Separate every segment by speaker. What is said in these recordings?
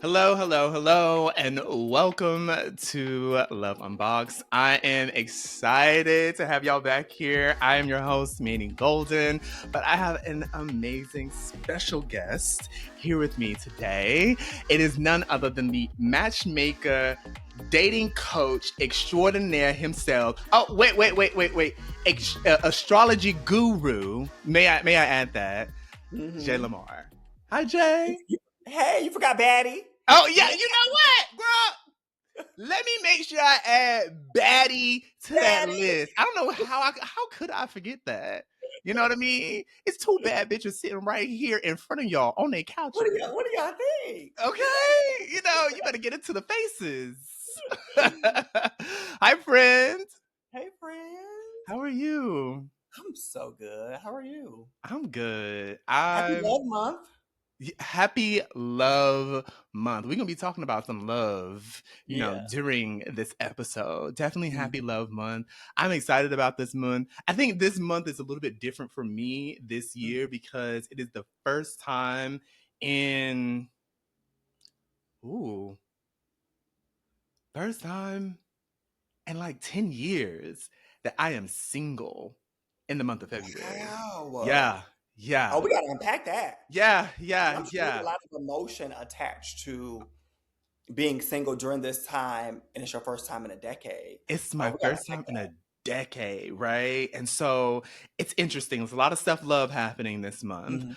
Speaker 1: Hello, hello, hello, and welcome to Love Unboxed. I am excited to have y'all back here. I am your host, Manny Golden, but I have an amazing special guest here with me today. It is none other than the matchmaker, dating coach extraordinaire himself. Oh, wait. Astrology guru. May I add that? Jay
Speaker 2: Mm-hmm.
Speaker 1: Lamar. Hi, Jay.
Speaker 2: Hey, you forgot Baddie.
Speaker 1: Oh yeah, you know what, bro? Let me make sure I add baddie to that
Speaker 2: Baddie.
Speaker 1: list. I don't know how could I forget that? You know what I mean? It's two bad bitches sitting right here in front of y'all on their
Speaker 2: What do
Speaker 1: couches.
Speaker 2: y'all? What do y'all think?
Speaker 1: Okay, you better get into the faces. Hi, friend.
Speaker 2: Hey, friends.
Speaker 1: How are you?
Speaker 2: I'm so good. How are you?
Speaker 1: I'm good.
Speaker 2: Happy Love Month.
Speaker 1: Happy Love Month. We're going to be talking about some love,
Speaker 2: Yeah.
Speaker 1: during this episode. Definitely
Speaker 2: Mhm.
Speaker 1: Happy Love Month. I'm excited about this month. I think this month is a little bit different for me this year because it is the first time in, ooh, first time in like 10 years that I am single in the month of February.
Speaker 2: Wow.
Speaker 1: Yeah,
Speaker 2: Oh,
Speaker 1: yeah,
Speaker 2: we gotta unpack that.
Speaker 1: yeah,
Speaker 2: 'Cause
Speaker 1: yeah,
Speaker 2: I'm sure there's a
Speaker 1: yeah.
Speaker 2: lot of emotion attached to being single during this time, and it's your first time in a decade.
Speaker 1: It's
Speaker 2: Oh,
Speaker 1: my
Speaker 2: we gotta
Speaker 1: first
Speaker 2: unpack
Speaker 1: time in
Speaker 2: that.
Speaker 1: a decade, right? And so it's interesting. There's a lot of stuff love happening this month.
Speaker 2: Mhm.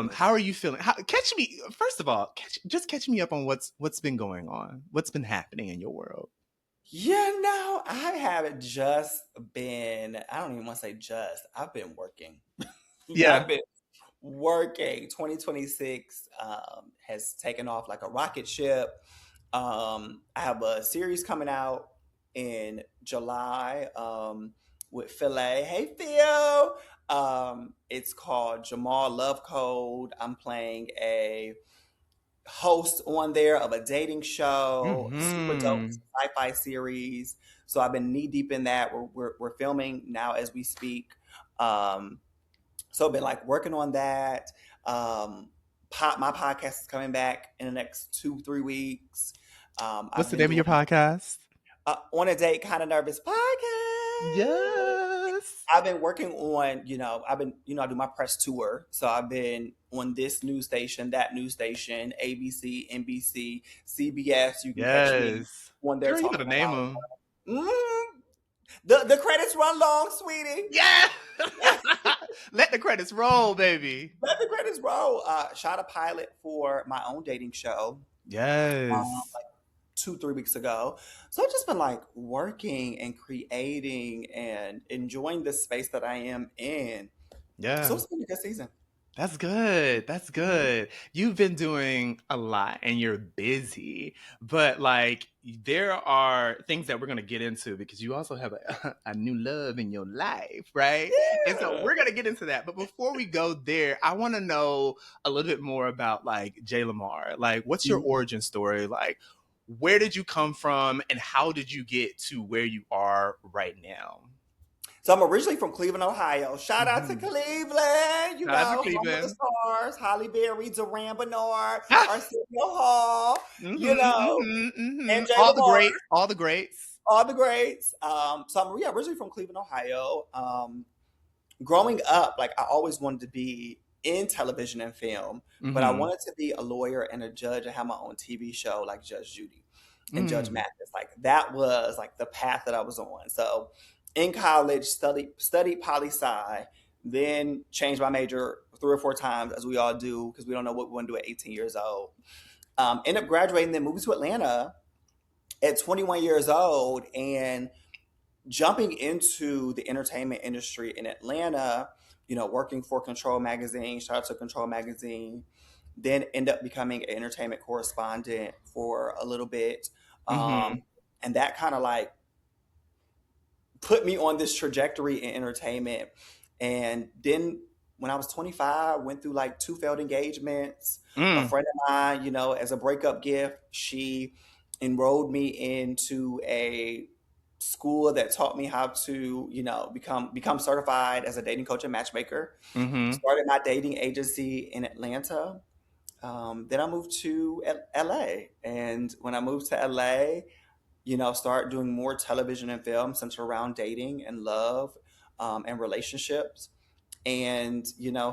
Speaker 2: Yes.
Speaker 1: How are you feeling? Catch me first of all. Catch me up on what's been going on. What's been happening in your world?
Speaker 2: I haven't just been. I don't even want to say just. I've been working.
Speaker 1: Yeah.
Speaker 2: I've been working. 2026 has taken off like a rocket ship. I have a series coming out in July with Phil. Hey, Phil. It's called Jamal Love Code. I'm playing a host on there of a dating show, super dope
Speaker 1: Hmm.
Speaker 2: sci-fi series. So I've been knee deep in that. We're filming now as we speak. Um, so I've been like working on that. My podcast is coming back in the next 2-3 weeks.
Speaker 1: What's
Speaker 2: I've
Speaker 1: the
Speaker 2: been
Speaker 1: name of
Speaker 2: doing
Speaker 1: your podcast?
Speaker 2: On a Date Kind of Nervous podcast.
Speaker 1: Yes.
Speaker 2: I've been working on, I do my press tour. So I've been on this news station, that news station, ABC, NBC, CBS. You can catch me
Speaker 1: Yes.
Speaker 2: when they're
Speaker 1: Girl, you better
Speaker 2: talking
Speaker 1: name
Speaker 2: about
Speaker 1: them.
Speaker 2: mm, the credits run long, sweetie.
Speaker 1: Yeah. Let the credits roll, baby.
Speaker 2: Let the credits roll. Shot a pilot for my own dating show
Speaker 1: Yes.
Speaker 2: like 2-3 weeks ago. So I've just been like working and creating and enjoying the space that I am in. So
Speaker 1: Yeah.
Speaker 2: it's been a good season.
Speaker 1: That's good. That's
Speaker 2: Mhm.
Speaker 1: good. You've been doing a lot and you're busy, but like there are things that we're going to get into because you also have a new love in your life, right? And so
Speaker 2: Yeah.
Speaker 1: we're going to get into that. But before we go there, I want to know a little bit more about like Jay Lamar. Like, what's your
Speaker 2: Mhm.
Speaker 1: origin story? Like, where did you come from and how did you get to where you are right now?
Speaker 2: So I'm originally from Cleveland, Ohio. Shout out to
Speaker 1: Mhm.
Speaker 2: Cleveland,
Speaker 1: Shout out to
Speaker 2: home of the
Speaker 1: Cleveland.
Speaker 2: stars, Holly Berry, Duran Bernard,
Speaker 1: Ah!
Speaker 2: Arsenio Hall, and Jay
Speaker 1: All the
Speaker 2: Lamar,
Speaker 1: greats, all the greats.
Speaker 2: all the greats. So I'm originally from Cleveland, Ohio. Growing up, like I always wanted to be in television and film, but I
Speaker 1: Mhm.
Speaker 2: wanted to be a lawyer and a judge and have my own TV show like Judge Judy and Judge
Speaker 1: Mm.
Speaker 2: Mathis. Like that was like the path that I was on. So in college, studied poli sci, then changed my major 3 or 4 times as we all do because we don't know what we want to do at 18 years old. Ended up graduating, then moved to Atlanta at 21 years old and jumping into the entertainment industry in Atlanta, working for Control Magazine, shout out to Control Magazine, then end up becoming an entertainment correspondent for a little bit. Um,
Speaker 1: Mhm.
Speaker 2: and that kind of like put me on this trajectory in entertainment. And then when I was 25, went through like 2 failed engagements. A
Speaker 1: Mm.
Speaker 2: friend of mine, as a breakup gift, she enrolled me into a school that taught me how to, become certified as a dating coach and matchmaker.
Speaker 1: Mhm.
Speaker 2: Started my dating agency in Atlanta. Then I moved to LA. And when I moved to LA, start doing more television and film centered around dating and love, and relationships. And,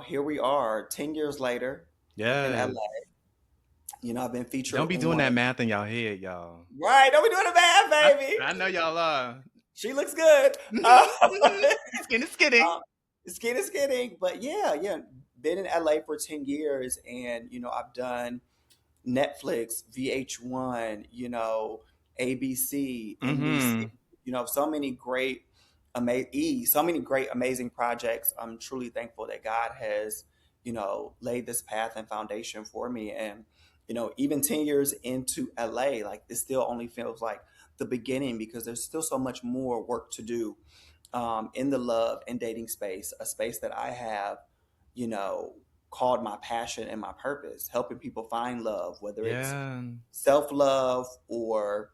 Speaker 2: here we are 10 years later in
Speaker 1: Yes.
Speaker 2: LA. I've been featured
Speaker 1: Don't be doing that
Speaker 2: on,
Speaker 1: math in y'all head, y'all.
Speaker 2: right. Don't be doing a bad,
Speaker 1: I,
Speaker 2: baby.
Speaker 1: I know y'all are.
Speaker 2: She looks good.
Speaker 1: Mhm, mhm. Skin is skinny.
Speaker 2: Uh, it's kidding. But yeah, yeah. Been in LA for 10 years, and, I've done Netflix, VH1, ABC, NBC,
Speaker 1: Mm-hmm.
Speaker 2: so many great, so many great, amazing projects. I'm truly thankful that God has, laid this path and foundation for me. And, even 10 years into LA, like it still only feels like the beginning because there's still so much more work to do, in the love and dating space, a space that I have, you know, called my passion and my purpose, helping people find love, whether it's
Speaker 1: Yeah.
Speaker 2: self love or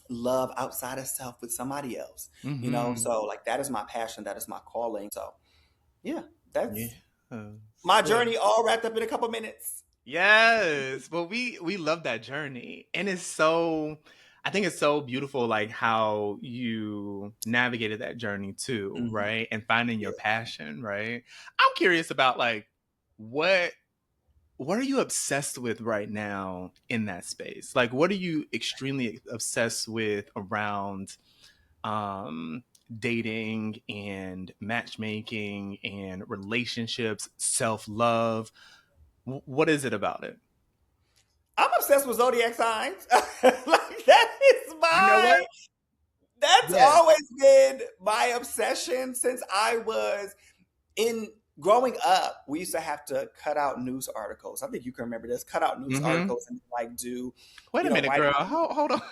Speaker 2: love outside of self with somebody else,
Speaker 1: Mm-hmm.
Speaker 2: So, like, that is my passion, that is my calling. So, yeah,
Speaker 1: Yeah.
Speaker 2: that's my
Speaker 1: Well,
Speaker 2: journey all wrapped up in a couple minutes.
Speaker 1: yes. Well, we love that journey. And it's so I think it's so beautiful like how you navigated that journey too,
Speaker 2: Hmm.
Speaker 1: right? And finding
Speaker 2: Yeah.
Speaker 1: your passion, right? I'm curious about like what what are you obsessed with right now in that space? Like what are you extremely obsessed with around um dating and matchmaking and relationships, self-love? What is it about it?
Speaker 2: I'm obsessed with zodiac signs. Like, that is
Speaker 1: You know what?
Speaker 2: that's
Speaker 1: Yes.
Speaker 2: always been my obsession since I was in growing up. We used to have to cut out news articles. I think you can remember this. Cut out news
Speaker 1: Mhm.
Speaker 2: articles and like do,
Speaker 1: Wait a minute,
Speaker 2: write.
Speaker 1: girl. Hold on.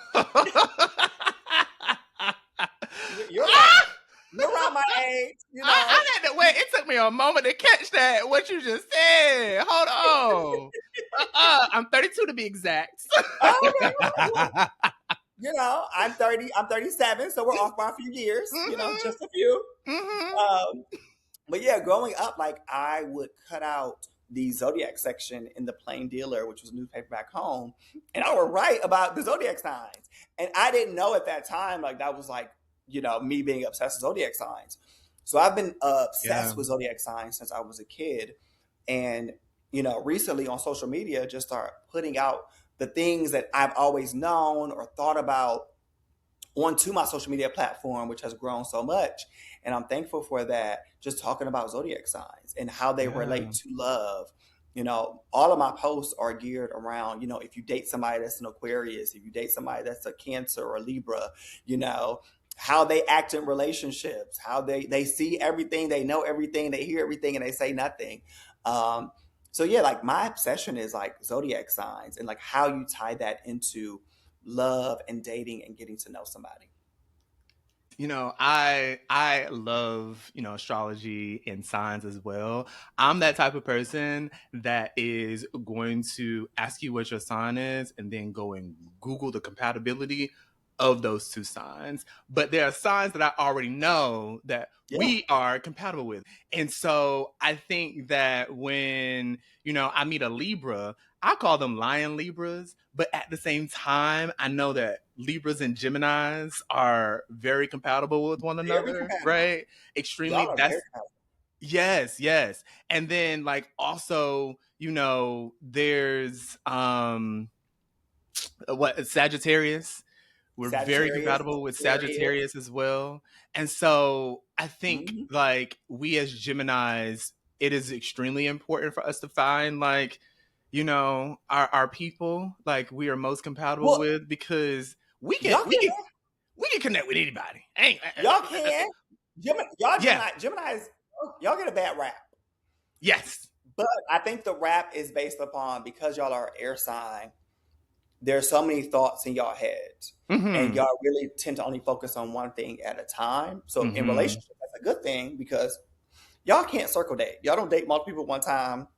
Speaker 2: You're around.
Speaker 1: Ah!
Speaker 2: You're around my age.
Speaker 1: I had to wait. It took me a moment to catch that, what you just said. Hold on. I'm 32 to be exact.
Speaker 2: Oh, okay. I'm 30. I'm 37, so we're off by a few years.
Speaker 1: Mhm.
Speaker 2: Just a few.
Speaker 1: Mhm.
Speaker 2: Um, but yeah, growing up, like, I would cut out the zodiac section in the Plain Dealer, which was a newspaper back home, and I would write about the zodiac signs. And I didn't know at that time, like, that was like, me being obsessed with zodiac signs. So I've been
Speaker 1: Yeah.
Speaker 2: obsessed with zodiac signs since I was a kid. And, recently on social media, just start putting out the things that I've always known or thought about onto my social media platform, which has grown so much. And I'm thankful for that. Just talking about zodiac signs and how they relate
Speaker 1: Yeah.
Speaker 2: to love. All of my posts are geared around, if you date somebody that's an Aquarius, if you date somebody that's a Cancer or Libra, you know, how they act in relationships, how they see everything, they know everything, they hear everything, and they say nothing. Um, so yeah, like, my obsession is like zodiac signs and like how you tie that into love and dating and getting to know somebody.
Speaker 1: I love, astrology and signs as well. I'm that type of person that is going to ask you what your sign is and then go and Google the compatibility of those two signs. But there are signs that I already know that
Speaker 2: Yeah,
Speaker 1: we are compatible with. And so I think that when, I meet a Libra, I call them lion Libras, but at the same time, I know that Libras and Geminis are very compatible with one
Speaker 2: very
Speaker 1: another,
Speaker 2: compatible.
Speaker 1: right? Extremely.
Speaker 2: Y'all are very
Speaker 1: That's
Speaker 2: compatible.
Speaker 1: yes, yes. And then like also, there's what Sagittarius. We're very
Speaker 2: Sagittarius,
Speaker 1: compatible with
Speaker 2: Aquarius.
Speaker 1: Sagittarius as well. And so I think
Speaker 2: Hmm.
Speaker 1: like we as Geminis, it is extremely important for us to find like, our people like we are most compatible
Speaker 2: Well,
Speaker 1: with because we can
Speaker 2: y'all
Speaker 1: we
Speaker 2: can,
Speaker 1: can we can connect with anybody. Ain't
Speaker 2: y'all can.
Speaker 1: yeah.
Speaker 2: Gemini's, y'all get a bad rap.
Speaker 1: Yes.
Speaker 2: But I think the rap is based upon, because y'all are air sign, there's so many thoughts in y'all heads. And
Speaker 1: Mhm.
Speaker 2: y'all really tend to only focus on one thing at a time. So in
Speaker 1: Mhm.
Speaker 2: relationship, that's a good thing because y'all can't circle date. Y'all don't date multiple people at one time.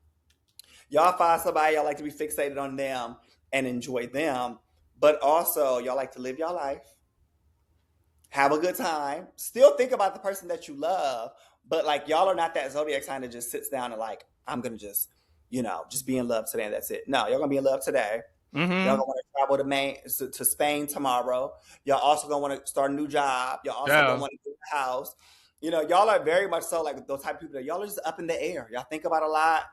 Speaker 2: Y'all find somebody, y'all like to be fixated on them and enjoy them. But also, y'all like to live your life, have a good time, still think about the person that you love. But like, y'all are not that zodiac sign that just sits down and like, I'm gonna just just be in love today and that's it. No, y'all gonna be in love today. Y'all
Speaker 1: Mm-hmm.
Speaker 2: gonna want to travel to Spain tomorrow. Y'all also gonna want to start a new job. Y'all also gonna
Speaker 1: Yeah.
Speaker 2: want to get a house. Y'all are very much so like those type of people that y'all are just up in the air. Y'all think about a lot.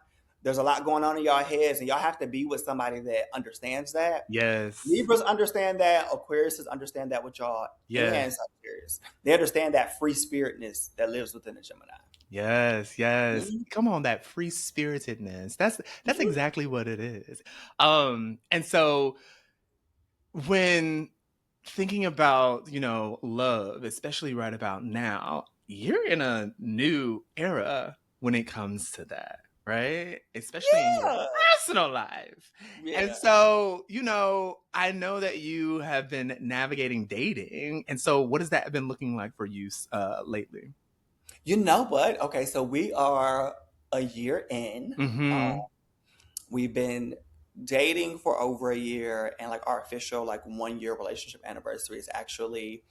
Speaker 2: There's a lot going on in y'all heads, and y'all have to be with somebody that understands that.
Speaker 1: Yes.
Speaker 2: Libras understand that. Aquariuses understand that with y'all, and
Speaker 1: Yes.
Speaker 2: Sagittarius. They understand that free spiritness that lives within the Gemini.
Speaker 1: Yes, yes.
Speaker 2: Mhm.
Speaker 1: Come on, that free spiritedness. That's
Speaker 2: Mhm.
Speaker 1: exactly what it is. And so when thinking about, love, especially right about now, you're in a new era when it comes to that, right? Especially in your
Speaker 2: Yeah.
Speaker 1: personal life. And
Speaker 2: Yeah.
Speaker 1: so, I know that you have been navigating dating. And so what has that been looking like for you lately?
Speaker 2: You know what? Okay, so we are a year in.
Speaker 1: Mhm.
Speaker 2: We've been dating for over a year, and like our official like 1 year relationship anniversary is actually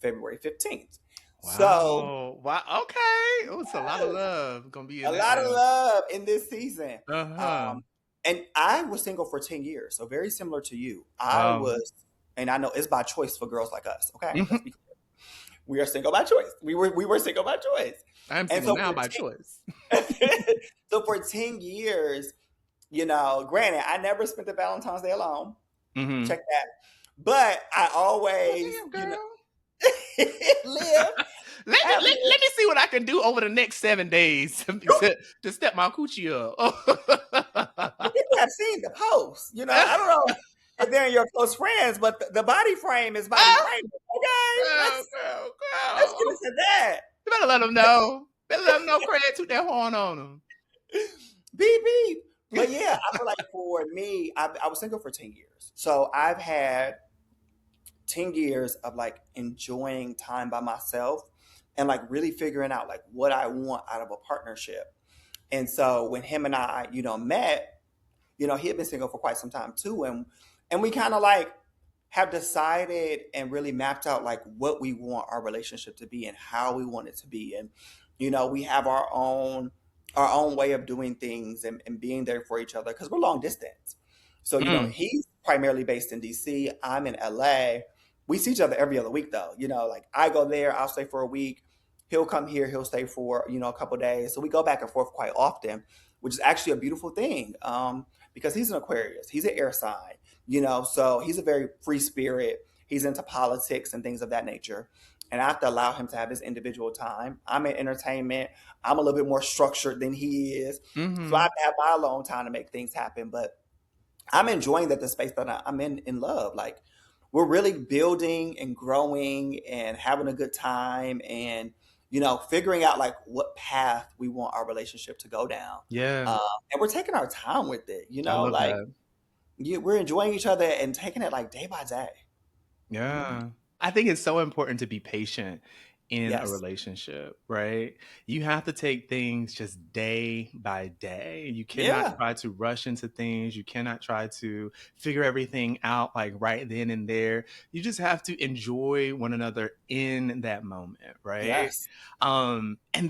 Speaker 2: February 15th. So
Speaker 1: Wow. Wow. Okay. Oh, it's a lot of love gonna be in
Speaker 2: a
Speaker 1: that
Speaker 2: lot of
Speaker 1: now.
Speaker 2: love in this season.
Speaker 1: Uh-huh.
Speaker 2: Um, and I was single for 10 years, so very similar to you.
Speaker 1: Wow.
Speaker 2: And I know it's by choice for girls like us. Okay, let's
Speaker 1: Mhm.
Speaker 2: be clear. We are single by choice. We were single by choice.
Speaker 1: I'm
Speaker 2: And
Speaker 1: single
Speaker 2: so
Speaker 1: now
Speaker 2: for
Speaker 1: by choice.
Speaker 2: 10 years, granted, I never spent the Valentine's Day alone.
Speaker 1: Mhm.
Speaker 2: Check that. But I
Speaker 1: Oh,
Speaker 2: always,
Speaker 1: damn, girl.
Speaker 2: live.
Speaker 1: let
Speaker 2: I
Speaker 1: me
Speaker 2: have
Speaker 1: let,
Speaker 2: lived.
Speaker 1: let me see what I can do over the next 7 days to step my coochie up.
Speaker 2: People have seen the post. I don't know if they're your close friends, but the body frame is body
Speaker 1: Ah,
Speaker 2: frame. Okay,
Speaker 1: girl,
Speaker 2: let's
Speaker 1: girl,
Speaker 2: let's get
Speaker 1: girl.
Speaker 2: into that.
Speaker 1: You better let them know. Better let them know, Craig. Toot that horn on them.
Speaker 2: Beep beep. But yeah, I feel like for me, I was single for 10 years, so I've had 10 years of like enjoying time by myself and like really figuring out like what I want out of a partnership. And so when him and I, met, he had been single for quite some time too, and we kind of like have decided and really mapped out like what we want our relationship to be and how we want it to be. And we have our own way of doing things and being there for each other because we're long distance. So
Speaker 1: Mm.
Speaker 2: he's primarily based in DC. I'm in LA. We see each other every other week though. Like I go there, I'll stay for a week. He'll come here, he'll stay for a couple days. So we go back and forth quite often, which is actually a beautiful thing. Because he's an Aquarius, he's an air sign, so he's a very free spirit. He's into politics and things of that nature. And I have to allow him to have his individual time. I'm in entertainment. I'm a little bit more structured than he is. So I
Speaker 1: Mhm.
Speaker 2: have to have my alone time to make things happen. But I'm enjoying that the space that I'm in love. Like we're really building and growing and having a good time and figuring out like what path we want our relationship to go down.
Speaker 1: Yeah,
Speaker 2: Um, and we're taking our time with it,
Speaker 1: I love
Speaker 2: like
Speaker 1: that.
Speaker 2: we're enjoying each other and taking it like day by day. Mhm.
Speaker 1: Yeah. I think it's so important to be patient in a
Speaker 2: Yes.
Speaker 1: relationship, right? You have to take things just day by day. You cannot
Speaker 2: Yeah.
Speaker 1: try to rush into things. You cannot try to figure everything out like right then and there. You just have to enjoy one another in that moment, right?
Speaker 2: Yes.
Speaker 1: And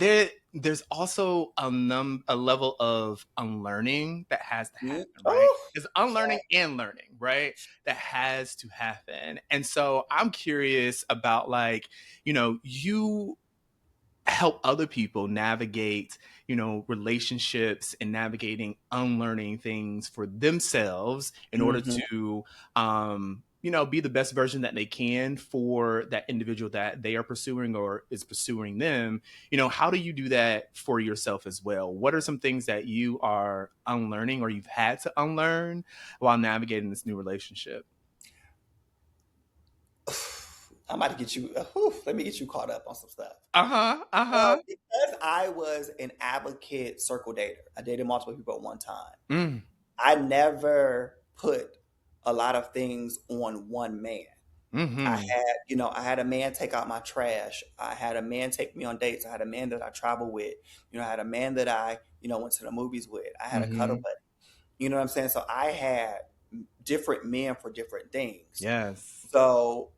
Speaker 1: there's also a level of unlearning that has to
Speaker 2: Mm.
Speaker 1: happen, right?
Speaker 2: Oh,
Speaker 1: It's unlearning and learning, right? That has to happen. And so I'm curious about like, you help other people navigate, relationships and navigating unlearning things for themselves in order
Speaker 2: mhm.
Speaker 1: to be the best version that they can for that individual that they are pursuing or is pursuing them. How do you do that for yourself as well? What are some things that you are unlearning or you've had to unlearn while navigating this new relationship?
Speaker 2: I'm about to get you. Let me get you caught up on some stuff.
Speaker 1: Uh-huh. Uh-huh.
Speaker 2: Because I was an advocate circle dater, I dated multiple people at one time.
Speaker 1: Mm.
Speaker 2: I never put a lot of things on one man.
Speaker 1: Mhm.
Speaker 2: I had a man take out my trash. I had a man take me on dates. I had a man that I traveled with. I had a man that I, went to the movies with. I had a cuddle
Speaker 1: Mhm.
Speaker 2: buddy. You know what I'm saying? So I had different men for different things.
Speaker 1: Yes.
Speaker 2: So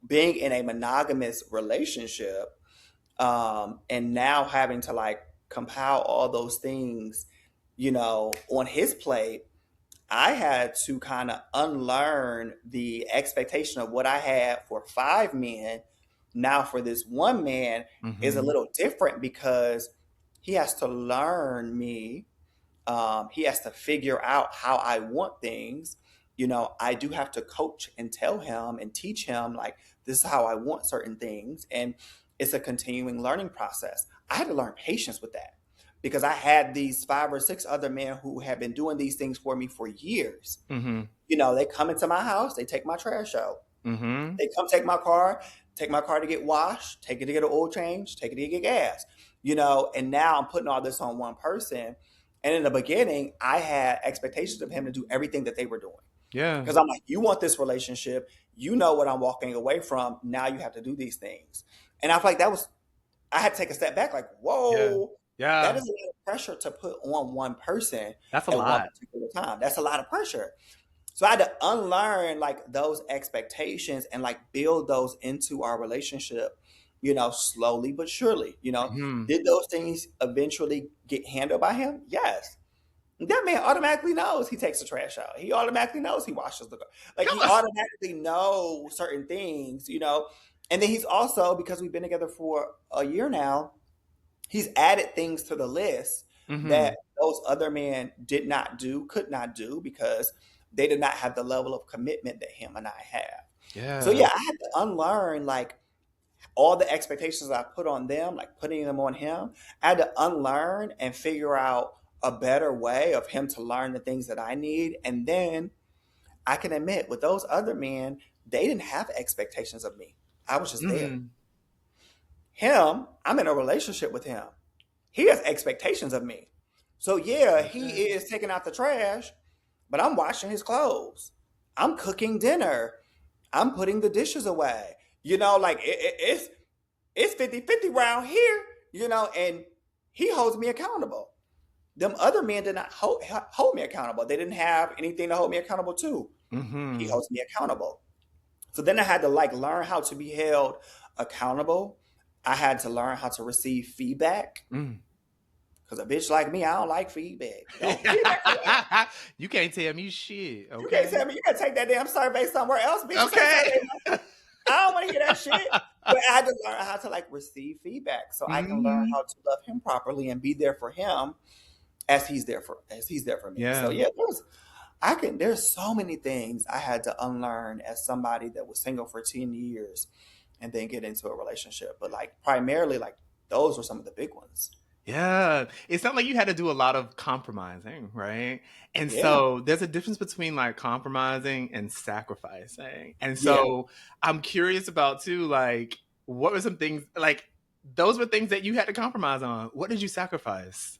Speaker 2: being in a monogamous relationship, and now having to like compile all those things, on his plate, I had to kind of unlearn the expectation of what I had for 5 men. Now, for this one man, is a
Speaker 1: Mm-hmm.
Speaker 2: little different because he has to learn me. He has to figure out how I want things. I do have to coach and tell him and teach him, like, this is how I want certain things. And it's a continuing learning process. I had to learn patience with that because I had these 5 or 6 other men who have been doing these things for me for years.
Speaker 1: Mm-hmm.
Speaker 2: They come into my house, they take my trash out.
Speaker 1: Mm-hmm.
Speaker 2: They come take my car to get washed, take it to get an oil change, take it to get gas, and now I'm putting all this on one person. And in the beginning, I had expectations of him to do everything that they were doing.
Speaker 1: Yeah.
Speaker 2: Because I'm like, you want this relationship, you know what I'm walking away from. Now you have to do these things. And I feel like I had to take a step back, like,
Speaker 1: Yeah.
Speaker 2: whoa, that
Speaker 1: Yeah.
Speaker 2: is a lot of pressure to put on one person
Speaker 1: That's a
Speaker 2: at one
Speaker 1: lot.
Speaker 2: particular time. That's a lot of pressure. So I had to unlearn like those expectations and like build those into our relationship, slowly but surely.
Speaker 1: Mm-hmm.
Speaker 2: Did those things eventually get handled by him? Yes. That man automatically knows he takes the trash out. He automatically knows he washes the car. Like he automatically knows certain things. And then he's also, because we've been together for a year now, he's added things to the list
Speaker 1: Mm-hmm.
Speaker 2: that those other men did not do, could not do, because they did not have the level of commitment that him and I have. So
Speaker 1: Yeah.
Speaker 2: yeah, I had to unlearn like all the expectations I put on them, like putting them on him. I had to unlearn and figure out a better way of him to learn the things that I need. And then I can admit with those other men, they didn't have expectations of me. I was just there.
Speaker 1: Mm-hmm.
Speaker 2: Him, I'm in a relationship with him. He has expectations of me. So yeah, he
Speaker 1: Okay.
Speaker 2: is taking out the trash, but I'm washing his clothes. I'm cooking dinner. I'm putting the dishes away. Like it's 50-50 around here, and he holds me accountable. Them other men did not hold me accountable. They didn't have anything to hold me accountable to. He
Speaker 1: Mm-hmm.
Speaker 2: holds me accountable. So then I had to like learn how to be held accountable. I had to learn how to receive feedback.
Speaker 1: Mm.
Speaker 2: Because a bitch like me, I don't like feedback. Don't feedback me.
Speaker 1: You can't tell me shit,
Speaker 2: You can't
Speaker 1: okay?
Speaker 2: tell me you gotta take that damn survey somewhere else, bitch. This ain't
Speaker 1: Okay.
Speaker 2: survey. I don't want to hear that shit. But I had to learn how to like receive feedback so I can learn
Speaker 1: Mm-hmm.
Speaker 2: how to love him properly and be there for him as he's there for me. So
Speaker 1: Yeah.
Speaker 2: yeah, there's so many things I had to unlearn as somebody that was single for 10 years and then get into a relationship. But like primarily like those were some of the big ones.
Speaker 1: Yeah. It sounds like you had to do a lot of compromising, right? And
Speaker 2: Yeah.
Speaker 1: so there's a difference between like compromising and sacrificing. And
Speaker 2: Yeah.
Speaker 1: so I'm curious about too, like, what were some things like those were things that you had to compromise on. What did you sacrifice?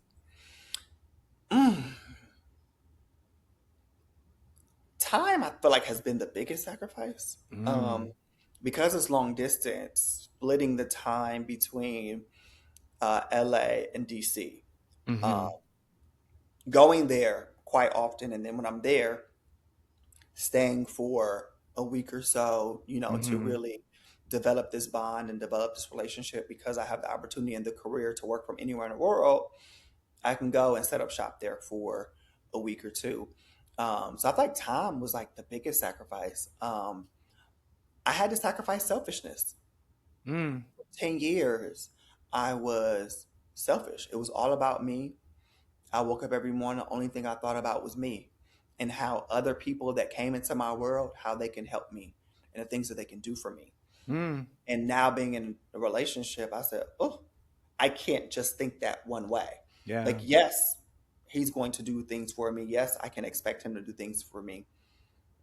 Speaker 2: Mm. Time I feel like has been the biggest sacrifice.
Speaker 1: Mm.
Speaker 2: Because it's long distance, splitting the time between LA and DC. Uh,
Speaker 1: Mm-hmm.
Speaker 2: Going there quite often, and then when I'm there, staying for a week or so, to
Speaker 1: Mm-hmm.
Speaker 2: really develop this bond and develop this relationship because I have the opportunity in the career to work from anywhere in the world. I can go and set up shop there for a week or two. So I feel like time was like the biggest sacrifice. I had to sacrifice selfishness.
Speaker 1: Mm.
Speaker 2: 10 years, I was selfish. It was all about me. I woke up every morning, the only thing I thought about was me and how other people that came into my world, how they can help me and the things that they can do for me.
Speaker 1: Mm.
Speaker 2: And now being in a relationship, I said, oh, I can't just think that one way. Like,
Speaker 1: Yeah.
Speaker 2: yes, he's going to do things for me. Yes, I can expect him to do things for me.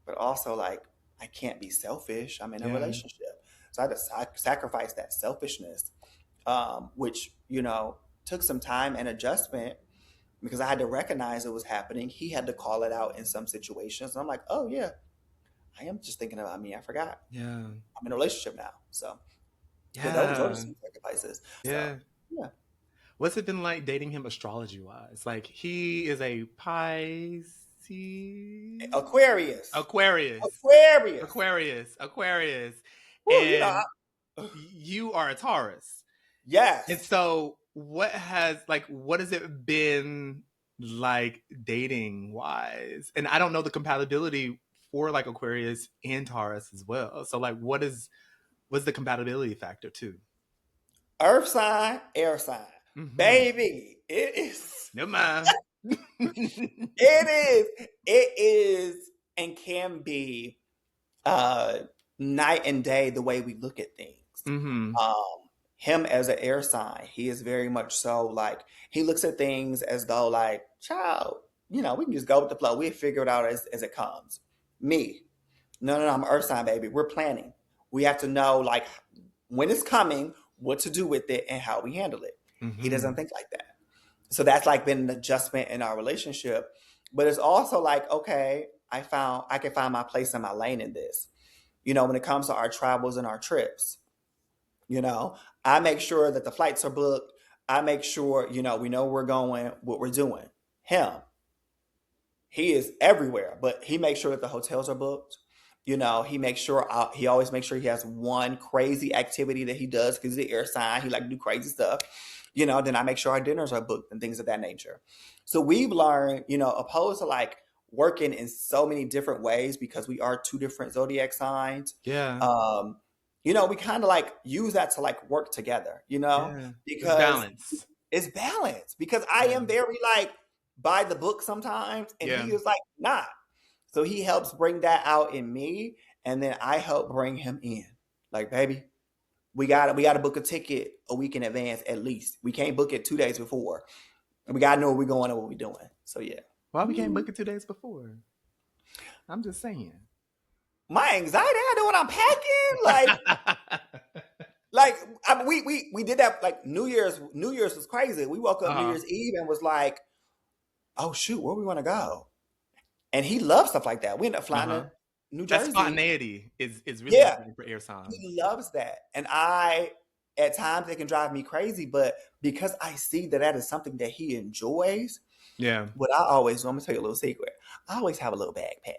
Speaker 2: But also, like, I can't be selfish. I'm in a
Speaker 1: Yeah.
Speaker 2: relationship. So I had to sacrifice that selfishness, which, took some time and adjustment because I had to recognize it was happening. He had to call it out in some situations. And I'm like, oh, yeah, I am just thinking about me. I forgot.
Speaker 1: Yeah.
Speaker 2: I'm in a relationship now. So, yeah, those are
Speaker 1: Yeah.
Speaker 2: some sacrifices. So,
Speaker 1: Yeah.
Speaker 2: yeah.
Speaker 1: What's it been like dating him astrology wise? Like he is a Pisces,
Speaker 2: Aquarius.
Speaker 1: Aquarius,
Speaker 2: Aquarius.
Speaker 1: Aquarius,
Speaker 2: Woo,
Speaker 1: and you are a Taurus. And
Speaker 2: yes.
Speaker 1: so what has like what has it been? like dating wise? And I don't know the compatibility for like Aquarius and Taurus as well. So like what's the compatibility factor too?
Speaker 2: Earth sign, air sign.
Speaker 1: Mm-hmm.
Speaker 2: Baby, it is.
Speaker 1: Never mind.
Speaker 2: It is and can be uh night and day the way we look at things.
Speaker 1: Mm-hmm.
Speaker 2: Um him as an air sign, he is very much so like he looks at things as though like, child, we can just go with the flow. We figure it out as it comes. Me, no, I'm an earth sign, baby. We're planning. We have to know like when it's coming, what to do with it, and how we handle it. He doesn't
Speaker 1: Mm-hmm.
Speaker 2: think like that. So that's like been an adjustment in our relationship. But it's also like, okay, I can find my place in my lane in this. When it comes to our travels and our trips, you know, I make sure that the flights are booked. I make sure, we know where we're going, what we're doing. Him, he is everywhere, but he makes sure that the hotels are booked. He always makes sure he has one crazy activity that he does because he's the air sign. He like to do crazy stuff. Then I make sure our dinners are booked and things of that nature. So we've learned, opposed to like working in so many different ways because we are two different zodiac signs.
Speaker 1: Yeah.
Speaker 2: Um, we kind of like use that to like work together,
Speaker 1: Yeah. It's
Speaker 2: because
Speaker 1: balance.
Speaker 2: it's balance. Because I
Speaker 1: Yeah.
Speaker 2: am very like by the book sometimes, and
Speaker 1: Yeah.
Speaker 2: he is like not. So he helps bring that out in me, and then I help bring him in. Like, baby, we gotta book a ticket a week in advance at least. We can't book it 2 days before. And we gotta know where we're going and what we're doing. So yeah.
Speaker 1: Why we can't book it 2 days before? I'm just saying.
Speaker 2: My anxiety, I know what I'm packing. We did that like New Year's. New Year's was crazy. We woke up New
Speaker 1: uh-huh.
Speaker 2: Year's Eve and was like, oh shoot, where we want to go? And he loves stuff like that. We ended up flying
Speaker 1: Uh-huh.
Speaker 2: to New
Speaker 1: That
Speaker 2: Jersey.
Speaker 1: spontaneity is really
Speaker 2: Yeah,
Speaker 1: important for air signs.
Speaker 2: he loves that. And at times, it can drive me crazy, but because I see that that is something that he enjoys,
Speaker 1: Yeah.
Speaker 2: what I always do, I'm gonna tell you a little secret. I always have a little backpack.